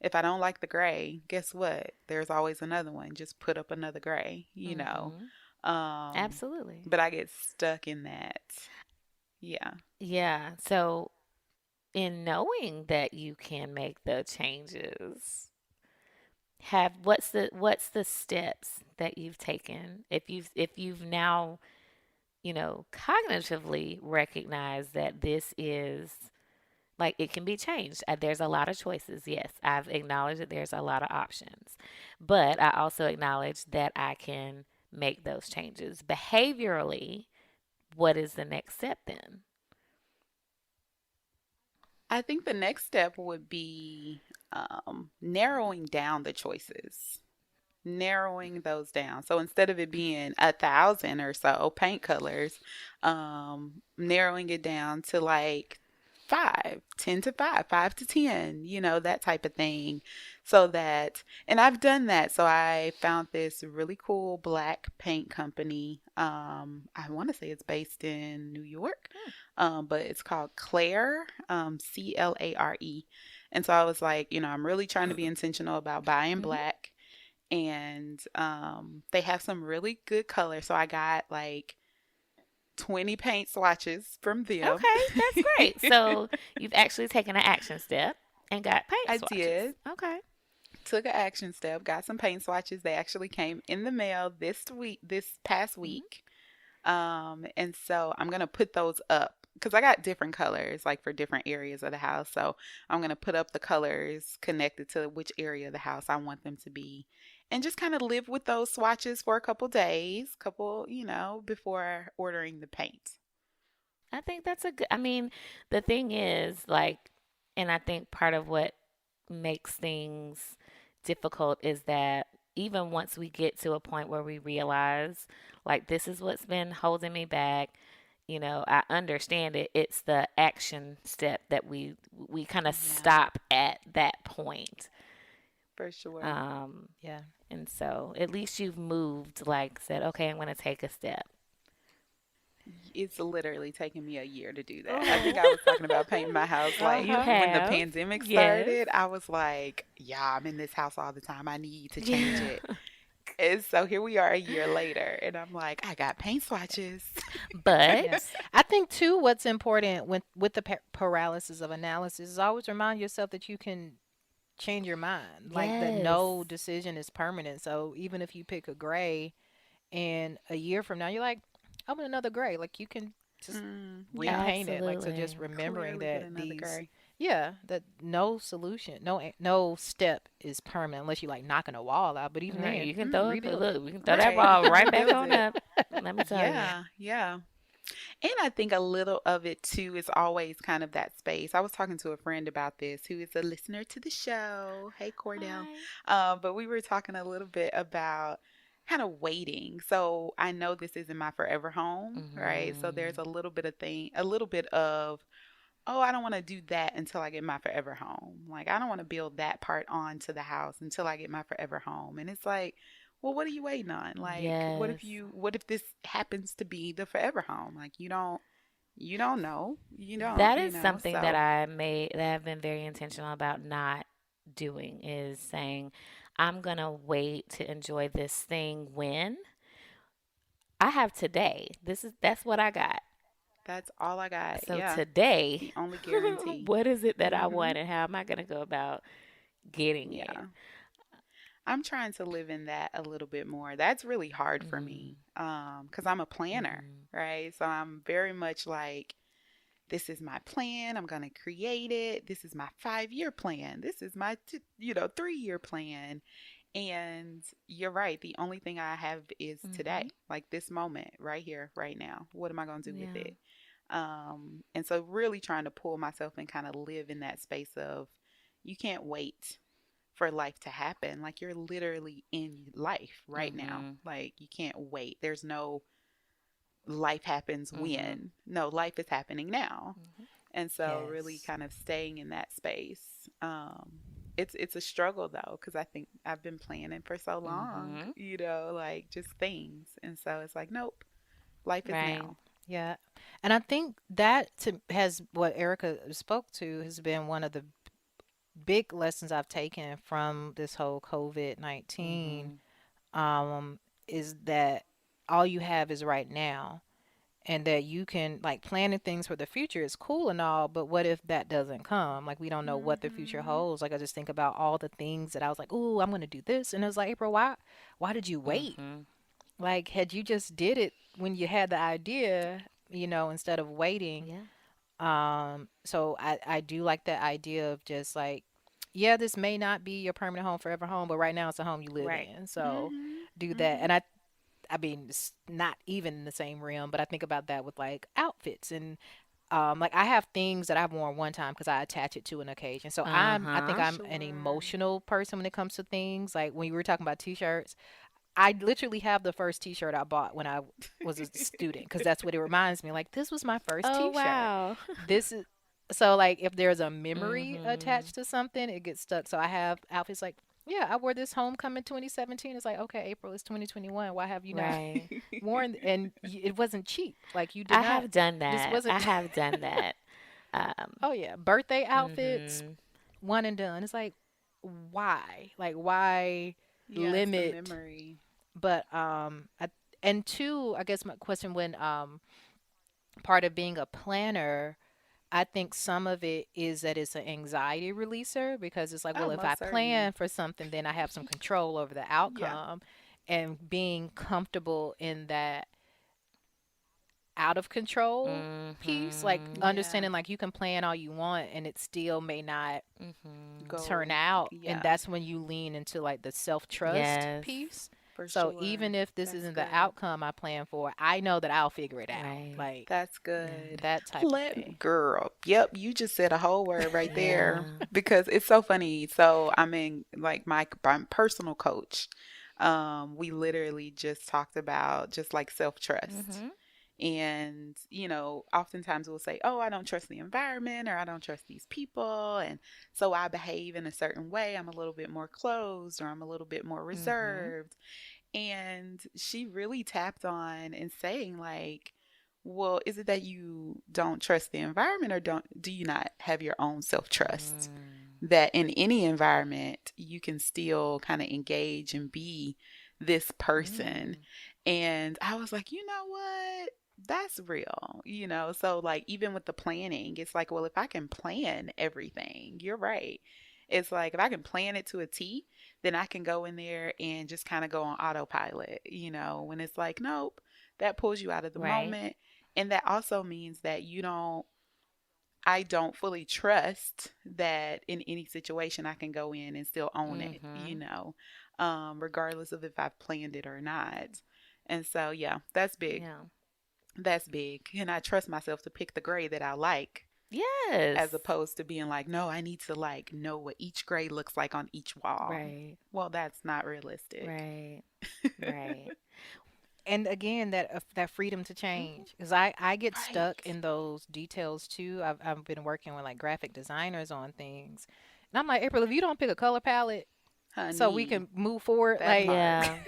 if I don't like the gray, guess what? There's always another one. Just put up another gray. Hmm. Um, Absolutely. but I get stuck in that. Yeah. Yeah. So in knowing that you can make the changes, have what's the steps that you've taken if you've now cognitively recognized that this is like it can be changed. There's a lot of choices. Yes, I've acknowledged that there's a lot of options, but I also acknowledge that I can make those changes behaviorally. What is the next step then? I think the next step would be narrowing down the choices, narrowing those down. So instead of it being 1,000 or so paint colors, narrowing it down to like five, 10 to five, 5 to 10, that type of thing. So that, and I've done that. So I found this really cool black paint company. I want to say it's based in New York, but it's called Claire, Clare. And so I was like, I'm really trying to be intentional about buying Hmm. black, and they have some really good colors. So I got like 20 paint swatches from them. Okay, that's great. So you've actually taken an action step and got paint I swatches. did. Okay. Took an action step, got some paint swatches. They actually came in the mail this past Hmm. week. And so I'm gonna put those up because I got different colors like for different areas of the house. So I'm gonna put up the colors connected to which area of the house I want them to be, and just kind of live with those swatches for a couple days, before ordering the paint. I think that's a good. I mean, the thing is, like, and I think part of what makes things difficult is that even once we get to a point where we realize, like, this is what's been holding me back, I understand it. It's the action step that we kind of Yeah, stop at that point. for sure. Um, Yeah. and so at least you've moved, like, said, okay, I'm going to take a step. It's literally taken me a year to do that. I think Oh. I was talking about painting my house You like Uh-huh. when the have, pandemic yes. started. I was like, yeah, I'm in this house all the time. I need to change Yeah. it. And so here we are a year later, and I'm like, I got paint swatches. Yeah. But I think too what's important with the paralysis of analysis is always remind yourself that you can change your mind. Like that yes. no decision is permanent. So even if you pick a gray and a year from now you're like, I want another gray, like you can just Yeah, repaint it. Like so just Absolutely. remembering clearly get that another these gray. yeah, that no solution, no step is permanent unless you like knocking a wall out. But even Right. then, You can throw it. rebuild it. Look, we can throw that Right, you ball can right back rebuild on it. up. Let me tell you. Yeah, yeah. And I think a little of it too is always kind of that space. I was talking to a friend about this who is a listener to the show. Hey, Cordell. Hi. But we were talking a little bit about kind of waiting. So I know this isn't my forever home, right? So there's Hmm. a little bit of, oh, I don't want to do that until I get my forever home. Like, I don't want to build that part onto the house until I get my forever home. And it's like, well, what are you waiting on? Like, Yes. what if this happens to be the forever home? Like, you don't know. You don't, That is something that so. I've been very intentional about not doing is saying, I'm gonna wait to enjoy this thing when I have today. That's what I got. That's all I got. So Yeah. today, The only guarantee. what is it that I Mhm. want and how am I gonna go about getting it? Yeah. I'm trying to live in that a little bit more. That's really hard for Mm-hmm. me. Cuz I'm a planner, Mm-hmm. right? So I'm very much like, this is my plan. I'm going to create it. This is my 5 year plan. This is my 3 year plan. And you're right. The only thing I have is Mm-hmm. today, like this moment right here, right now. What am I going to do with Yeah. it? And so really trying to pull myself and kind of live in that space of, you can't wait for life to happen. Like, you're literally in life right now. Mm-hmm. Like, you can't wait. There's no life happens Mm-hmm. when. No, life is happening now. Mm-hmm. And so really Yes. kind of staying in that space. It's a struggle though, because I think I've been planning for so long, Mm-hmm. like just things. And so it's like, nope, life is Right. now. Yeah. And I think that has what Erica spoke to has been one of the big lessons I've taken from this whole COVID-19 Mm-hmm. is that all you have is right now. and that you can like planning things for the future is cool and all, but what if that doesn't come? Like we don't know what the future Mhm. holds. Like I just think about all the things that I was like, "Oh, I'm going to do this." And it was like, "April, why did you wait? Mhm. Like had you just did it when you had the idea, instead of waiting." Yeah. So I do like that idea of just like, yeah, this may not be your permanent home, forever home, but right now it's a home you live Right. in. So Mhm. do that. Mhm. And I mean, it's not even in the same realm, but I think about that with like outfits and like I have things that I've worn one time because I attach it to an occasion. So I think Uh-huh. I'm an Sure. emotional person when it comes to things. Like when you were talking about t-shirts, I literally have the first t-shirt I bought when I was a student because that's what it reminds me. Like this was my first Oh, t-shirt. wow. This is so like if there's a memory Mhm. attached to something, it gets stuck. So I have outfits like, yeah, I wore this homecoming 2017. It's like, okay, April is 2021. Why have you not Right. worn? And it wasn't cheap. Like you did I not. have done This that. I wasn't. have done that. Um, Oh yeah, birthday outfits, mhm. one and done. It's like, why? Like why Yeah, it's the limit? memory. But and two, I guess my question when part of being a planner, I think some of it is that it's an anxiety releaser because it's like, Oh, well, if I most certainly. plan for something, then I have some control over the Yeah. outcome, and being comfortable in that out of control piece, like Mhm. Yeah. understanding like you can plan all you want and it still may not Mhm. turn Go. out, and Yeah. that's when you lean into like the self-trust Yes. piece. For So sure. even if this That's isn't the good. outcome I plan for, I know that I'll figure it out, Right. like That's Yeah. good. that type of thing. Let girl. Yep, you just said a whole word right there Yeah. because it's so funny. So I'm in like my personal coach. We literally just talked about just like self-trust. Mhm. And, oftentimes we'll say, "Oh, I don't trust the environment or I don't trust these people." And so I behave in a certain way. I'm a little bit more closed or I'm a little bit more Mhm. reserved. And she really tapped on and saying like, well, is it that you don't trust the environment or do you not have your own self-trust? Mm. That in any environment you can still kind of engage and be this person. Mm. And I was like, you know what? That's real. So like even with the planning, it's like, well, if I can plan everything, you're right. It's like if I can plan it to a T, then I can go in there and just kind of go on autopilot, when it's like, nope, that pulls you out of the Right. moment. And that also means that I don't fully trust that in any situation I can go in and still own it, Mhm. regardless of if I've planned it or not. And so, yeah, that's big. Yeah. That's big. And I trust myself to pick the grade that I like Yes. as opposed to being like, no, I need to like know what each grade looks like on each wall. Right. Well, that's not realistic. Right. Right. And again, that freedom to Mhm. change, because I get stuck Right. in those details too. I've been working with like graphic designers on things, and I'm like, April, if you don't pick a color palette so we Honey, can move forward, that like part. Yeah.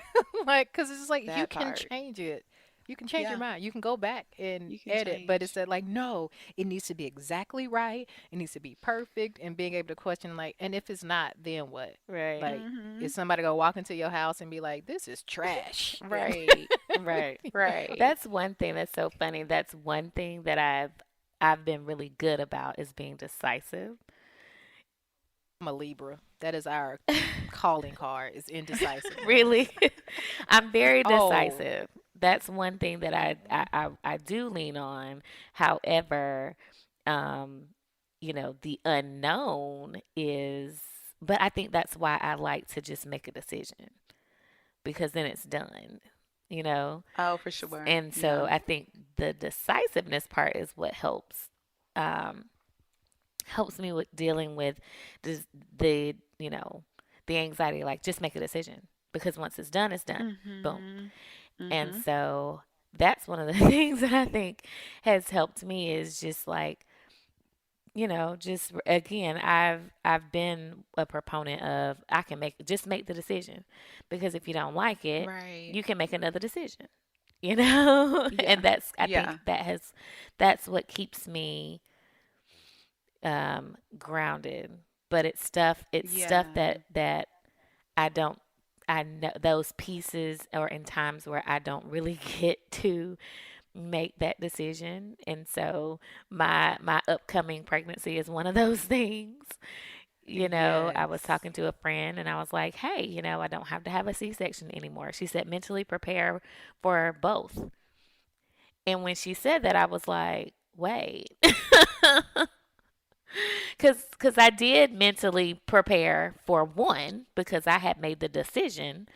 like because it's just like you That can part. change it. You can change your Yeah, mind. You can go back and you can edit, but it's change. that like no, it needs to be exactly right. It needs to be perfect, and being able to question like, and if it's not, then what? Right. Like, is Mhm. somebody gonna walk into your house and be like, "This is trash"? And Right. Right. Right. That's one thing that's so funny. That's one thing that I've been really good about is being decisive. I'm a Libra. That is our calling card is indecisiveness. Really. I'm very Oh, decisive. That's one thing that I do lean on. However, um, the unknown is, but I think that's why I like to just make a decision because then it's done, you know? Oh, for sure. And Yeah. so I think the decisiveness part is what um, helps me with dealing with this, the anxiety, like just make a decision because once it's done, it's done. Boom. Mhm. And Mhm. so that's one of the things that I think has helped me is just like, just again, I've been a proponent of I can make the decision because if you don't like it, Right. you can make another decision. And Yeah. that's I think Yeah. that's what keeps me grounded. But it's stuff Yeah. that I don't I know those pieces or in times where I don't really get to make that decision. And so my upcoming pregnancy is one of those things. I was Yes. talking to a friend and I was like, "Hey, I don't have to have a C-section anymore." She said, "Mentally prepare for both." And when she said that, I was like, "Wait." Cuz I did mentally prepare for one because I had made the decision,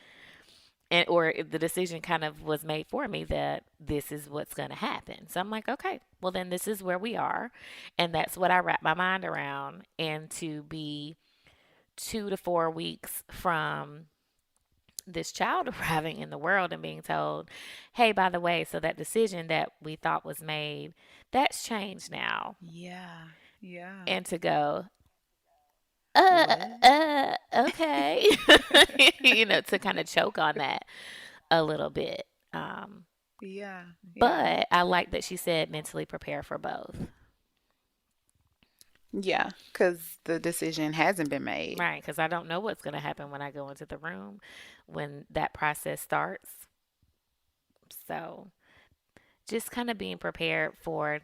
and or the decision kind of was made for me that this is what's going to happen. So I'm like, okay, well then this is where we are, and that's what I wrap my mind around. And to be 2 to 4 weeks from this child arriving in the world and being told, hey, by the way, so that decision that we thought was made, that's changed now. Yeah. Yeah. And to go, What? okay, to kind of choke on that a little bit. Um, Yeah. Yeah. but I like that she said mentally prepare for both. Yeah. Because the decision hasn't been made. Right, because I don't know what's going to happen when I go into the room when that process starts. So just kind of being prepared for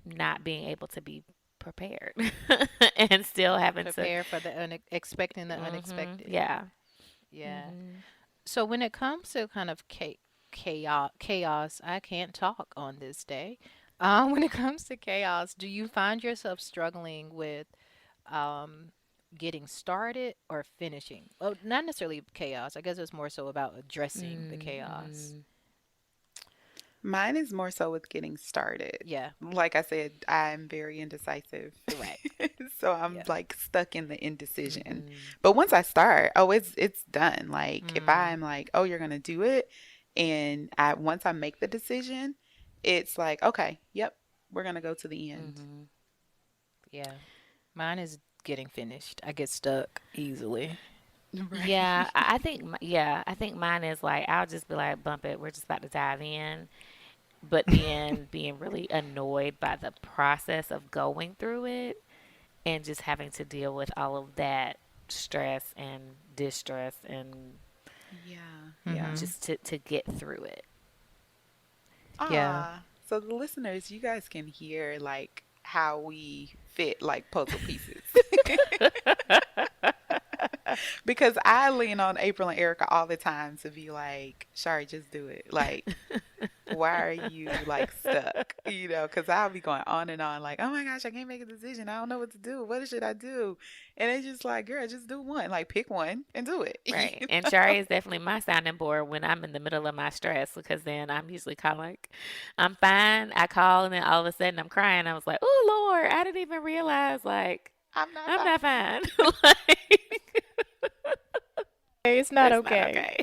not being able to be prepared and still having to. Prepare for the expecting the unexpected. Yeah. Yeah. Hmm. So when it comes to kind of chaos, I can't talk on this day. When it comes to chaos, do you find yourself struggling with um, getting started or finishing? Well, not necessarily chaos. I guess it's more so about addressing the chaos. Mm-hmm. Mine is more so with getting started. Yeah. Like I said, I'm very indecisive. Right. So I'm Yeah. like stuck in the indecision. Mm-hmm. But once I start, oh, it's done. Like if Mm, I'm like, oh, you're gonna do it, and I once I make the decision, it's like, okay, yep, we're gonna go to the end. Mm-hmm. yeah. Mine is getting finished. I get stuck easily. Yeah, Right. I think mine is like I'll just be like, bump it. We're just about to dive in, but then being really annoyed by the process of going through it and just having to deal with all of that stress and distress and Yeah, yeah. Hmm. just to get through it. Yeah. Ah, so the listeners, you guys can hear like how we fit like puzzle pieces. Because I lean on April and Erica all the time to be like, Shari, just do it. Like, why are you like stuck? Because I'll be going on and on, like, oh my gosh, I can't make a decision. I don't know what to do. What should I do? And it's just like, girl, just do one. Like, pick one and do it. Right. And Shari is definitely my sounding board when I'm in the middle of my stress because then I'm usually kind of like, I'm fine. I call and then all of a sudden I'm crying. I was like, oh, Lord, I didn't even realize, like, I'm not I'm fine. not fine. Like, Hey, it's not It's not okay. okay.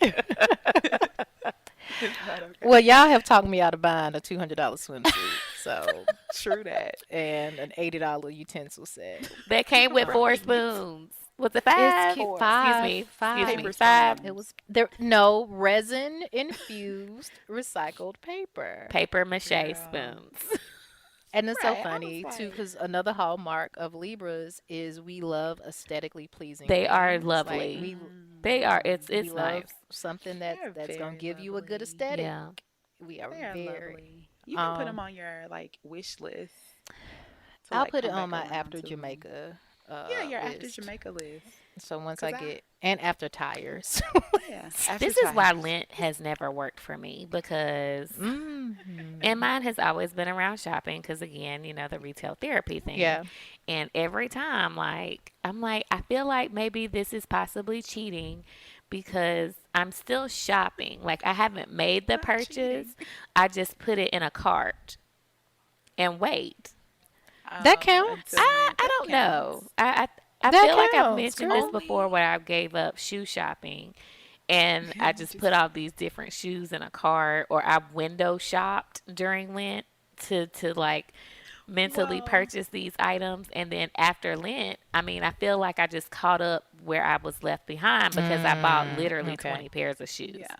It's not okay. Well, y'all have talked me out of buying a $200 swimsuit, so True that. and an $80 utensil set. that came with four Right. spoons. Was it It's five? cute. Four. Excuse Five, me. Excuse five. me. Paper Five. It spoons. was there. No resin infused recycled paper. Paper mache Girl. spoons. And it's so Right. I was funny too, like, because another hallmark of Libras is we love aesthetically pleasing They are things. Like lovely. They are. mm, It's we love nice. something they're that's gonna very give you a good lovely. aesthetic. Yeah. We are They are very. lovely. You can put them Um, on your like wish list to I'll like put it come on back my around after to them. Jamaica Yeah, your after list. Jamaica list. So once Cause I I get and after tires. yeah, after This is why tires. Lent has never worked for me because, and Mm. mine has always been around shopping because, again, the retail therapy thing. Yeah. And every time, like, I'm like, I feel like maybe this is possibly cheating because I'm still shopping. Like, I haven't made It's the not cheating. purchase, I just put it in a cart and wait. That Until counts. I, when I that don't know. counts. I That feel like I've counts, mentioned this girl. before Only where I gave up shoe shopping and I just just put all these different shoes in a cart or I window shopped during Lent to like mentally whoa. purchase these items and then after Lent, I mean, I feel like I just caught up where I was left behind because I bought literally Okay. 20 pairs of shoes. Yeah.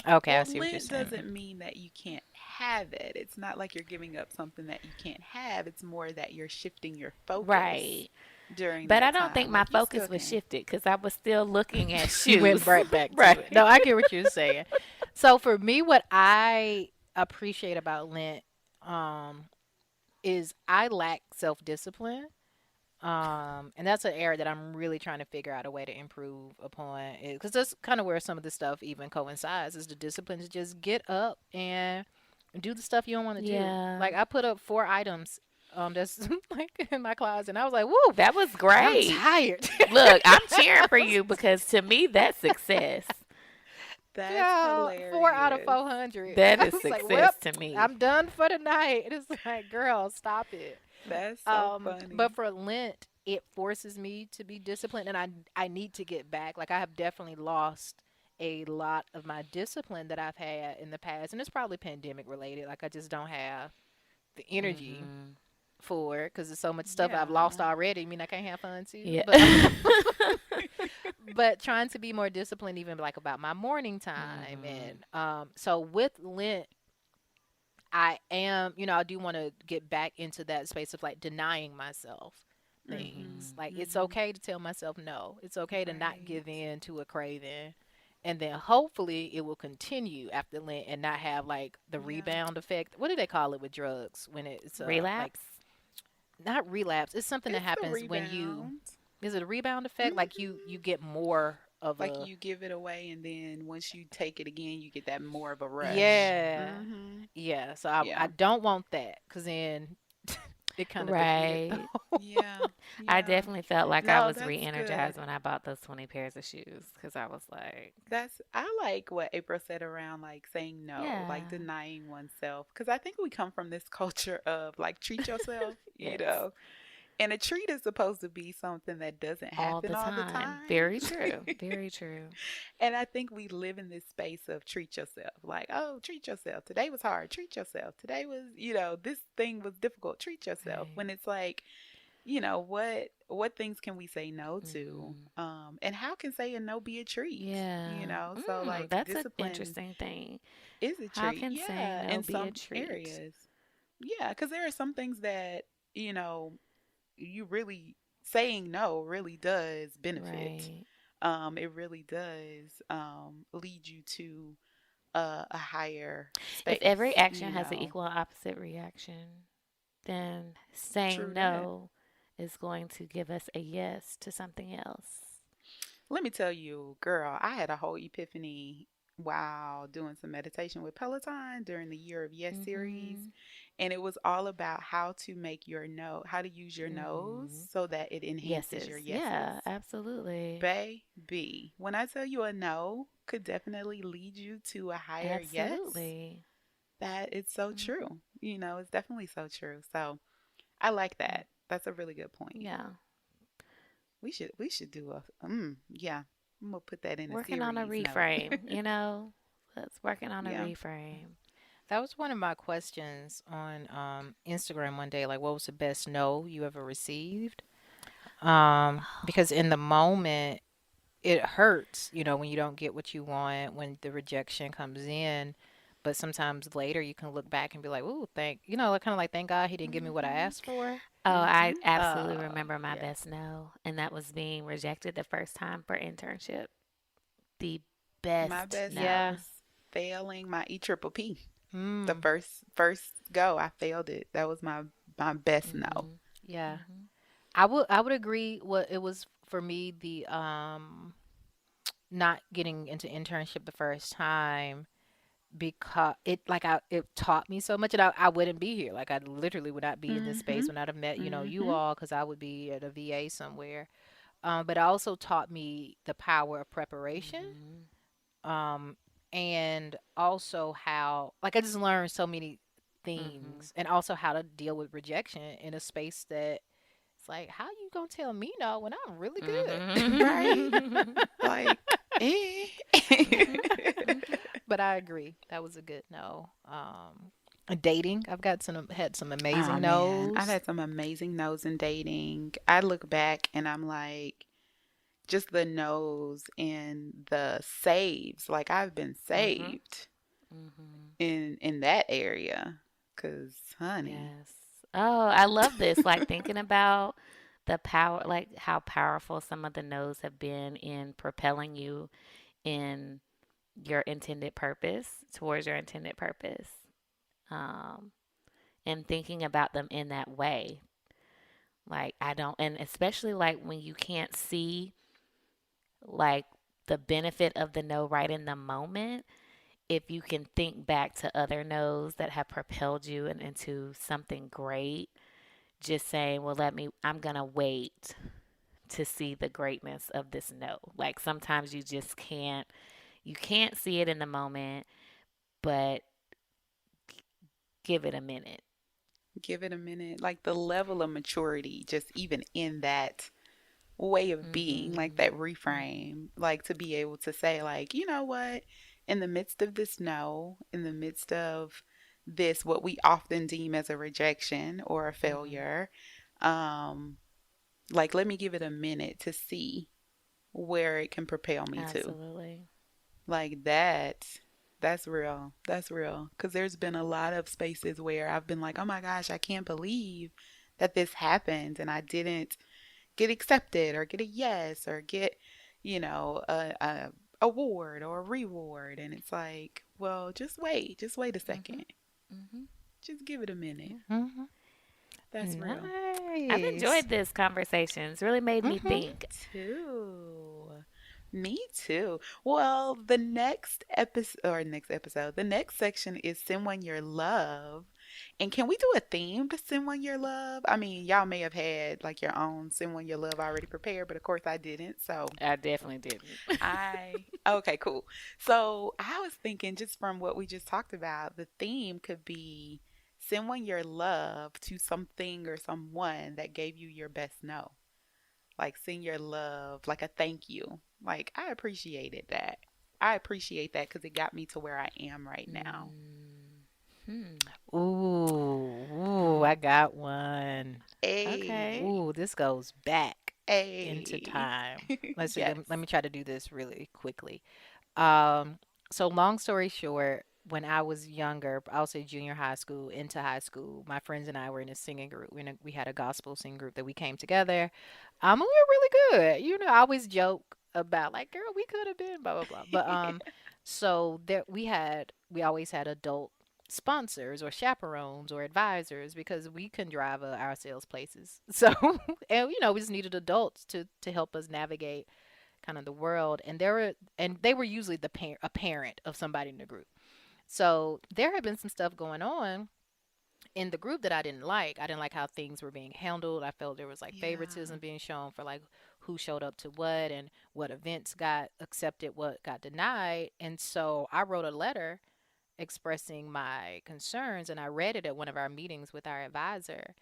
Okay, I Well, see what you're Lent saying. doesn't mean that you can't have it. It's not like you're giving up something that you can't have. It's more that you're shifting your focus Right. during But I that don't think time. my Like you focus still was can. shifted because I was still looking at You went shoes. right back to it. Right. No, I get what you're saying. So for me, what I appreciate about Lent um, is I lack self discipline. And that's an area that I'm really trying to figure out a way to improve upon. Because that's kind of where some of the stuff even coincides is the discipline to just get up and do the stuff you don't want to do. Yeah. Like I put up 4 items that's like in my closet, and I was like, "Woo, That was I'm great. tired." Look, I'm cheering for you because to me that's success. That's Yeah, 4 out of hilarious. 400. That I is was like, success "Well, to me. I'm done for the night." And it's like, "Girl, stop it." That's so But funny. for Lent, it forces me to be disciplined, and I need to get back. Like I have definitely lost a lot of my discipline that I've had in the past, and it's probably pandemic related. Like I just don't have the energy Hmm. for it because there's so much stuff I've lost Yeah. already. I mean, I can't have fun too, Yeah. but but trying to be more disciplined, even like about my morning time, Hmm. and so with Lent. I am, I do want to get back into that space of like denying myself things. Mhm. Hmm. Like it's Mhm. okay to tell myself no. It's okay to not give Right. in to a craving. And then hopefully it will continue after Lent and not have like the Yeah. rebound effect. What do they call it with drugs when it's like Relapse. not relapse. It's something that It's the happens when you rebound. is it a rebound effect? Like you Mhm. get more of Like a you give it away, and then once you take it again, you get that more of a rush. yeah. Mhm. Yeah, so I Yeah. don't want that cuz then it kind of defeated the Right. Yeah. I Yeah. definitely felt like I No, was that's good. re-energized when I bought those 20 pairs of shoes because I was like, That's I like what April said around like saying no, like yeah, denying oneself. Because I think we come from this culture of like treat yourself, you yes, know. And a treat is supposed to be something that doesn't all happen the all the time. time. Very true. Very true. And I think we live in this space of treat yourself. Like, oh, treat yourself. Today was hard. Treat yourself. Today was, this thing was difficult. Treat yourself. Right. When it's like, what things can we say no to? Hmm. And how can saying no be a treat? Yeah. So like That's an discipline interesting thing. is a How treat. can saying Yeah, no in be a some treat? areas. Yeah, because there are some things that, you know, you really saying no really does benefit. Right. It really does lead you to a higher If every space, action has an equal and opposite reaction, then saying True that. no is going to give us a yes to something else. Let me tell you, girl, I had a whole epiphany while doing some meditation with Peloton during the Year of Yes series. Hmm. And it was all about how to make your no, how to use your no's Hmm. so that it enhances your Yeses. Yeah, yeses. absolutely. Baby, when I tell you a no could definitely lead you to a higher yes, Absolutely. that it's so Hmm. true. It's definitely so true. So I like that. That's a really good point. Yeah. We should do yeah. I'm gonna put that in a Working on a series note. reframe, That's working on a Yeah. reframe. That was one of my questions on Instagram one day. Like, what was the best no you ever received? Because in the moment, it hurts, when you don't get what you want, when the rejection comes in. But sometimes later, you can look back and be like, "Ooh, like kind of like thank God he didn't give me what I Mhm. asked for." Oh, I Mhm. absolutely remember my Yeah. best no, and that was being rejected the first time for internship. The My best best no Yeah. no. was failing my EPPP. The Mm, first go, I failed it. That was my best no. Mhm. yeah. Mhm. I would agree. What it was for me, the not getting into internship the first time because it taught me so much, and I wouldn't be here. Like I literally would not be in this space Mhm. when I'd have met you Mhm. all because I would be at a VA somewhere. But it also taught me the power of preparation. Mhm. Um, and also how like I just learned so many Mhm. things, and also how to deal with rejection in a space that it's like, how you gonna tell me no when I'm really good? Right? Mhm. Like, eh. Mhm. Mhm. But I agree. That was a good no. Dating, I've got some had some Oh amazing man, I've no's. had some amazing no's in dating. I look back and I'm like, just the no's and the saves. Like I've been Mhm. saved Mhm. in that area. 'Cause honey, Yes. Oh, I love this. Like thinking about the power, like how powerful some of the no's have been in propelling you in your intended purpose, towards your intended purpose. um, and thinking about them in that way. Like, I don't, and especially like when you can't see like the benefit of the no right in the moment, if you can think back to other no's that have propelled you into something great, just saying, well, I'm going to wait to see the greatness of this no. Like sometimes you can't see it in the moment, but give it a minute. Give it a minute. Like the level of maturity, just even in that way of being, like Mhm. that reframe, like to be able to say, like, you know what, in the midst of this no, in the midst of this, what we often deem as a rejection or a Mhm. failure, um, like, let me give it a minute to see where it can propel me to. Absolutely. Like that's real. That's real. Because there's been a lot of spaces where I've been like, oh my gosh, I can't believe that this happened and I didn't get accepted or get a yes or get, a award or a reward. And it's like, well, just wait a Mhm. second. Mhm. Just give it a minute. Mm-hmm. That's real. I've Nice. enjoyed this conversation. It's really made me Mm-hmm. Me think. too. Me too. Well, the next episode, the next section is Someone Your Love. And can we do a theme to Someone Your Love? I mean, y'all may have had like your own Someone Your Love already prepared, but of course I didn't. So I definitely didn't. okay, cool. So I was thinking just from what we just talked about, the theme could be Someone Your Love to something or someone that gave you your best no. Like send your love, like a thank you. Like I appreciated that. I appreciate that because it got me to where I am right now. Hmm. Ooh, I got one. Okay. A Ooh, this goes back into a time. Let's see. yes. Let me try to do this really quickly. Um, so long story short, when I was younger, I'll say junior high school into high school, my friends and I were in a singing group. We had a gospel singing group that we came together. We were really good. I always joke about like, girl, we could have been blah blah blah. But so there we always had adult sponsors or chaperones or advisors because we couldn't drive ourselves places. So and we just needed adults to help us navigate kind of the world, and they were usually a parent of somebody in the group. So there had been some stuff going on in the group that I didn't like. I didn't like how things were being handled. I felt there was like Yeah. favoritism being shown for like who showed up to what and what events got accepted, what got denied. And so I wrote a letter expressing my concerns, and I read it at one of our meetings with our advisor.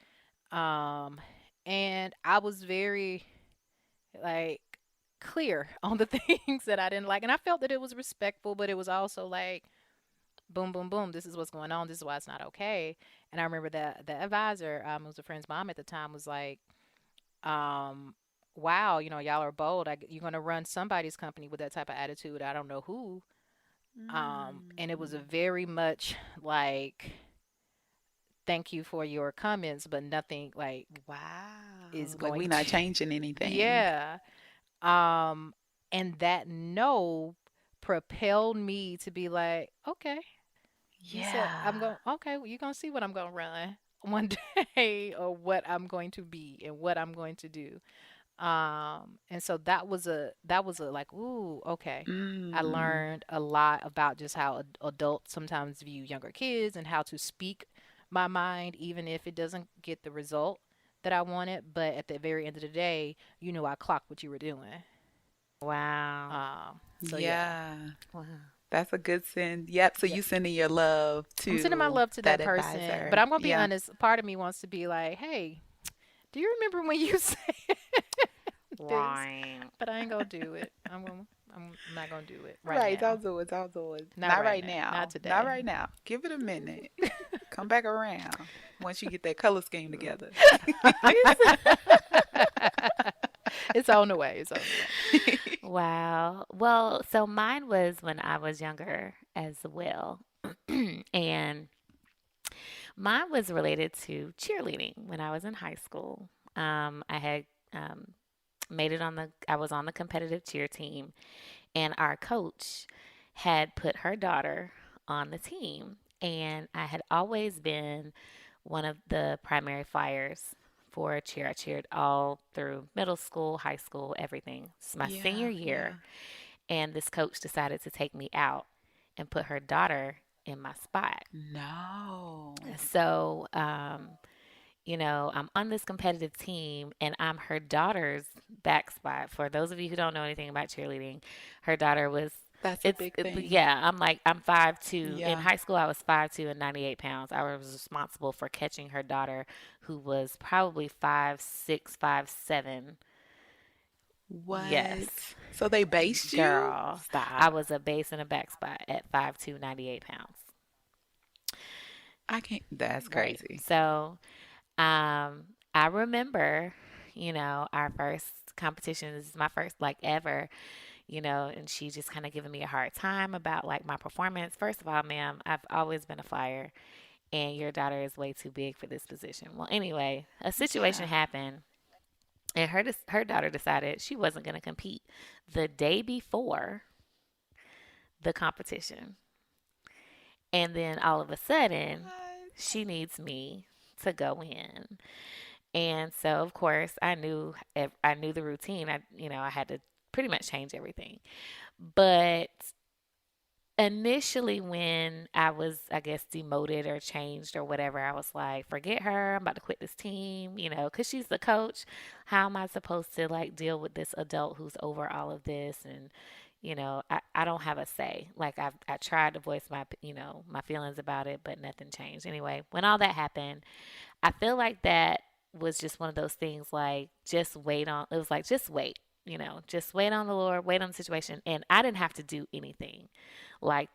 Um and I was very like clear on the things that I didn't like. And I felt that it was respectful, but it was also like, boom, boom, boom, this is what's going on. This is why it's not okay. And I remember that the advisor, who was a friend's mom at the time, was like, um, wow, y'all are bold. You're going to run somebody's company with that type of attitude. I don't know who. And it was a Mm. very much like, thank you for your comments, but nothing like is Wow. Like we going not to, changing anything. yeah. Um, and that no propelled me to be like, okay, you said I'm Yeah. going, okay, well, you're going to see what I'm going to run one day or what I'm going to be and what I'm going to do. And so that was a like, ooh, okay. I Mm. learned a lot about just how adults sometimes view younger kids and how to speak my mind, even if it doesn't get the result that I wanted. But at the very end of the day, I clocked what you were doing. Wow. So yeah, Yeah. Wow. That's a good send. Yep. So yeah. you sending your love I'm sending my to love to that that person, but advisor. I'm gonna be Yeah. honest. Part of me wants to be like, "Hey, do you remember when you said this?" Right. But I ain't gonna do it. I'm not gonna do it right Right. now. Don't do it. Don't do it. Not Not right right now. Not now. Not today. right now. Give it a minute. Come back around once you get that color scheme together. It's on the way. It's on the way. Wow. Well, so mine was when I was younger as well. And mine was related to cheerleading when I was in high school. I had um, I was on the competitive cheer team, and our coach had put her daughter on the team. And I had always been one of the primary flyers for cheer. I cheered all through middle school, high school, everything. It's my senior Yeah, year, yeah. and this coach decided to take me out and put her daughter in my spot. No. So, I'm on this competitive team and I'm her daughter's back spot. For those of you who don't know anything about cheerleading, her daughter was That's a big thing. yeah, I'm 5'2". In Yeah. high school I was 5'2" and 98 pounds. I was responsible for catching her daughter who was probably 5'6", 5'7". What? Yes, So they based you? girl. I Stop. was a base and a back spot at 5'2", 98 pounds. I can't. That's Right. crazy. So I remember, our first competition. This is my first like ever, and she just kind of giving me a hard time about like my performance. First of all, ma'am, I've always been a flyer, and your daughter is way too big for this position. Well, anyway, a situation Yeah. happened, and her daughter decided she wasn't going to compete the day before the competition, and then all of a sudden, What? she needs me to go in. And so, of course, I knew the routine. I had to pretty much change everything. But initially, when I was, I guess, demoted or changed or whatever, I was like, forget her. I'm about to quit this team, because she's the coach. How am I supposed to like deal with this adult who's over all of this? And, I don't have a say. Like I tried to voice my feelings about it, but nothing changed. Anyway, when all that happened, I feel like that was just one of those things like just wait on it was like just wait, just wait on the Lord, wait on the situation. And I didn't have to do anything. Like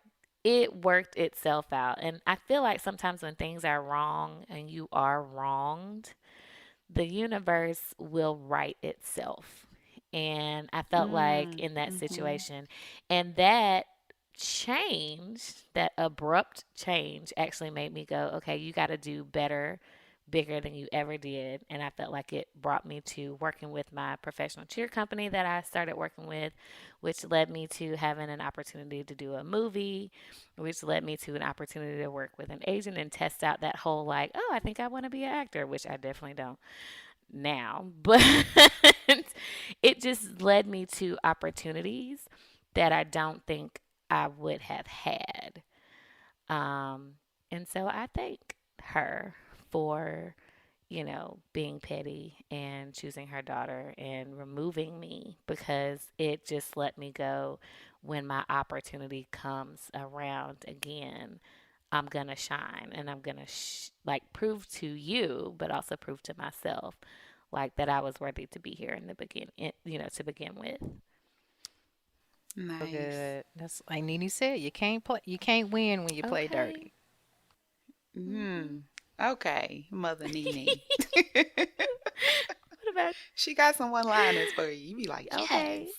it worked itself out. And I feel like sometimes when things are wrong and you are wronged, the universe will right itself. And I felt like Mm, in that mm-hmm. situation, and that change, that abrupt change, actually made me go, okay, you got to do better, bigger than you ever did. And I felt like it brought me to working with my professional cheer company that I started working with, which led me to having an opportunity to do a movie, which led me to an opportunity to work with an agent and test out that whole like, oh, I think I want to be an actor, which I definitely don't now. But it just led me to opportunities that I don't think I would have had. Um, and so I thank her for, being petty and choosing her daughter and removing me because it just let me go when my opportunity comes around again. I'm gonna shine and I'm gonna like prove to you, but also prove to myself, like that I was worthy to be here in the beginning, to begin with. So Nice. good. That's like Nene said. You can't win when you play Okay. dirty. Hmm. Mm. Okay, Mother Nene. What about She got some one-liners for you. You be like, yes. okay?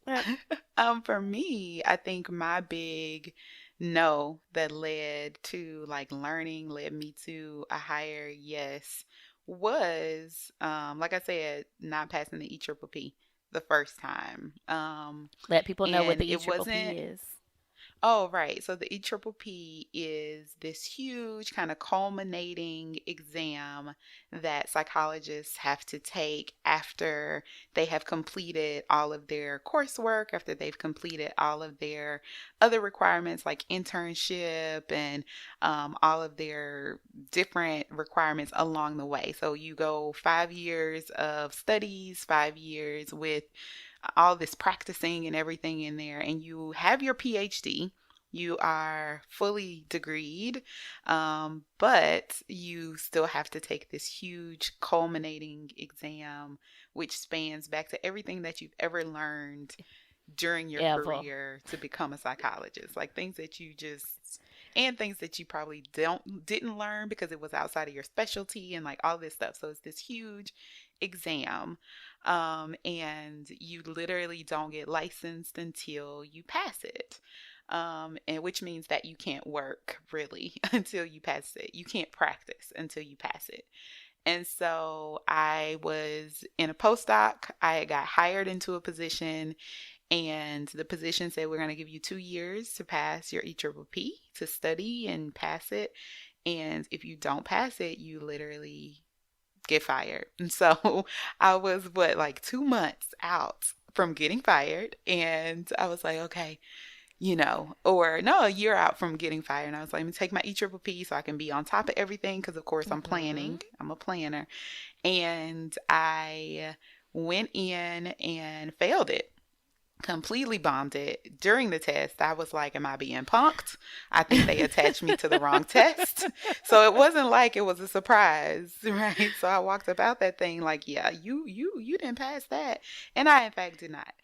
Uh, For me, I think my big no that led to like learning, led me to a higher yes was, like I said, not passing the EPPP the first time. Let people know what And the E it Triple P wasn't. is. Oh, right. So the EPPP is this huge kind of culminating exam that psychologists have to take after they have completed all of their coursework, after they've completed all of their other requirements like internship and all of their different requirements along the way. So you go 5 years of studies, 5 years with all this practicing and everything in there, and you have your PhD. You are fully degreed, but you still have to take this huge culminating exam, which spans back to everything that you've ever learned during your Ever. career to become a psychologist. Like things that you just and things that you probably didn't learn because it was outside of your specialty and like all this stuff. So it's this huge exam. And you literally don't get licensed until you pass it. And which means that you can't work really until you pass it. You can't practice until you pass it. And so I was in a postdoc. I got hired into a position And the position said, we're going to give you 2 years to pass your EPPP, to study and pass it. And if you don't pass it, you literally get fired. And so I was, what, like 2 months out from getting fired. And I was like, okay, or no, a year out from getting fired. And I was like, let me take my EPPP so I can be on top of everything. Because, of course, I'm Mm-hmm. planning, I'm a planner. And I went in and failed it, completely bombed it. During the test, I was like, am I being punked? I think they attached me to the wrong test. So it wasn't like it was a surprise, right? So I walked about that thing like, yeah, you didn't pass that. And I in fact did not.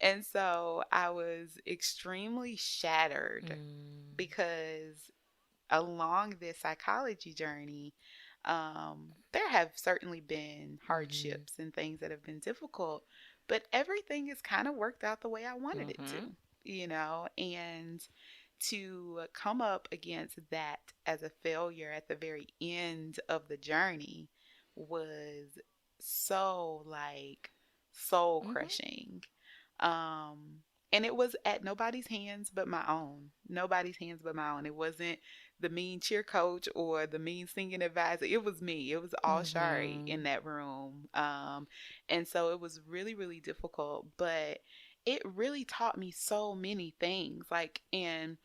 And so I was extremely shattered Mm. because along this psychology journey, there have certainly been Mhm. hardships and things that have been difficult, but everything has kind of worked out the way I wanted it to, Mhm. and to come up against that as a failure at the very end of the journey was so like soul Mhm. crushing. Um, and it was at nobody's hands but my own. Nobody's hands but my own. It wasn't the mean cheer coach or the mean singing advisor. It was me. It was all Shari in Mhm. that room. And so it was really, really difficult, but it really taught me so many things. Like, and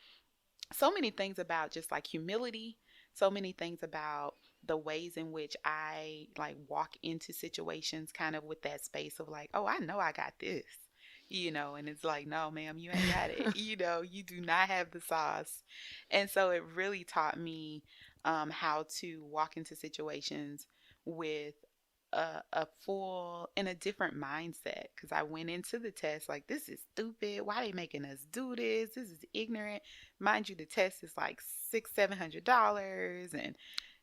so many things about just like humility, so many things about the ways in which I like walk into situations kind of with that space of like, oh, I know I got this, and it's like, no, ma'am, you ain't got it. You do not have the sauce. And so it really taught me how to walk into situations with a full and a different mindset, because I went into the test like, this is stupid. Why they making us do this? This is ignorant. Mind you, the test is like $700, and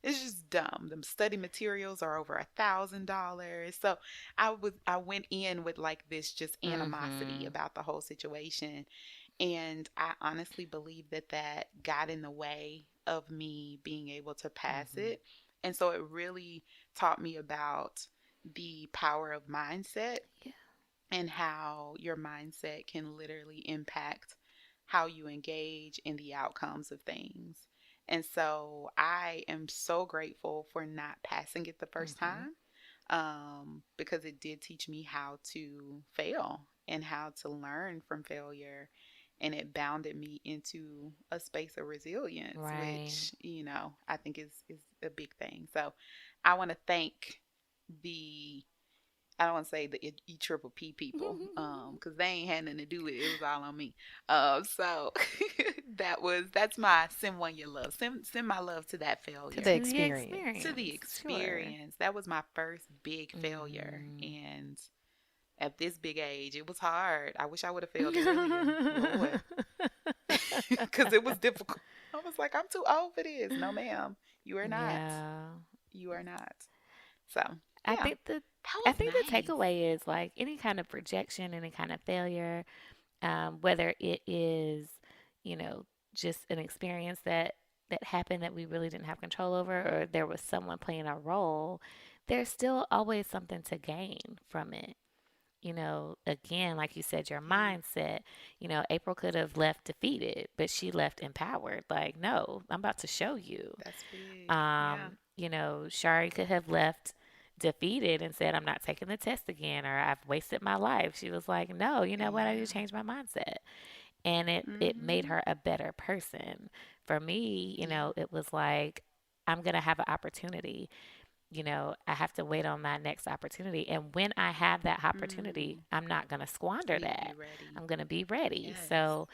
it's just dumb. The study materials are over $1,000. So I went in with like this just animosity Mhm. about the whole situation, and I honestly believe that that got in the way of me being able to pass Mhm. it. And so it really taught me about the power of mindset Yeah. and how your mindset can literally impact how you engage in the outcomes of things. And so I am so grateful for not passing it the first Mhm. time, because it did teach me how to fail and how to learn from failure. And it bounded me into a space of resilience, Right. which, I think is a big thing. So I want to thank the I don't want to say the triple P people, because they ain't had nothing to do with it. It was all on me. So that's my send one your love. Send my love to that To the failure, To the to the experience. experience. Sure. experience. That was my first big failure, Mhm. and at this big age, it was hard. I wish I would have failed earlier, Lord, because it was difficult. I was like, I'm too old for this. No, ma'am, you are not. Yeah. You are not. So I yeah, think the that I was think the nice. takeaway is like any kind of rejection, any kind of failure, whether it is, you know, just an experience that happened that we really didn't have control over, or there was someone playing a role, there's still always something to gain from it. Again, like you said, your Yeah, mindset. April could have left defeated, but she left empowered. Like, no, I'm about to show you. that's big. Yeah. Shari could have left defeated and said, I'm not taking the test again, or I've wasted my life. She was like, no, you know what? I need to Yeah. change my mindset. And it made Mhm. her a better person. For me, Yeah. it was like, I'm going to have an opportunity. I have to wait on my next opportunity. And when I have that opportunity, Mm. I'm not going to squander You'll be that. ready. I'm going to be ready. Yes. So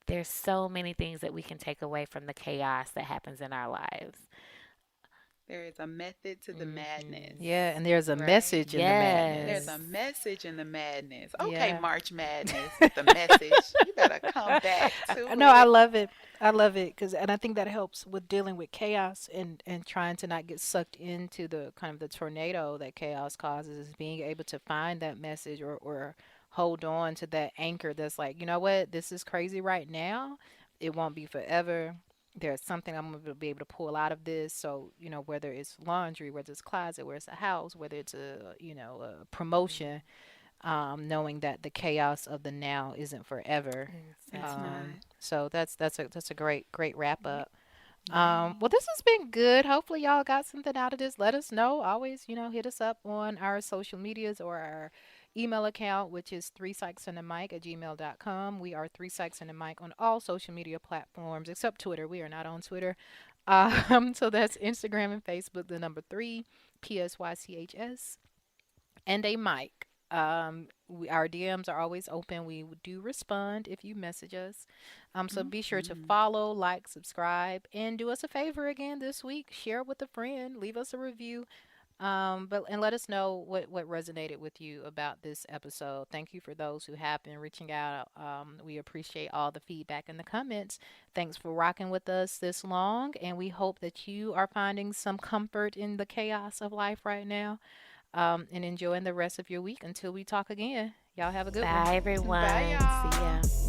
there's so many things that we can take away from the chaos that happens in our lives. There is a method to the Mhm. madness, Yeah, and there's a right? message in the There's Yes. madness. a message in the madness. Okay, Yeah. March Madness with the message. You better come back to No, I it. love it. I love it because, and I think that helps with dealing with chaos and trying to not get sucked into the kind of the tornado that chaos causes. Is being able to find that message or hold on to that anchor that's like, you know what, this is crazy right now. It won't be forever. There's something I'm going to be able to pull out of this. So, whether it's laundry, whether it's closet, whether it's a house, whether it's a promotion, knowing that the chaos of the now isn't forever. It's not. Exactly. So that's a great wrap Yeah. up. Well, Yeah. this has been good. Hopefully, y'all got something out of this. Let us know. Always, hit us up on our social medias or our email account, which is 3psychsandamike@gmail.com. We are 3psychsandamike on all social media platforms except Twitter. We are not on Twitter. So that's Instagram and Facebook, the number three, PSYCHS, and a mic. Our DMs are always open. We do respond if you message us. So be sure to Mhm. follow, like, subscribe, and do us a favor again this week. Share with a friend, leave us a review, and let us know what resonated with you about this episode. Thank you for those who have been reaching out. We appreciate all the feedback in the comments. Thanks for rocking with us this long, and we hope that you are finding some comfort in the chaos of life right now, and enjoying the rest of your week until we talk again. Y'all have a good one. Bye, Bye, everyone. See y'all. ya.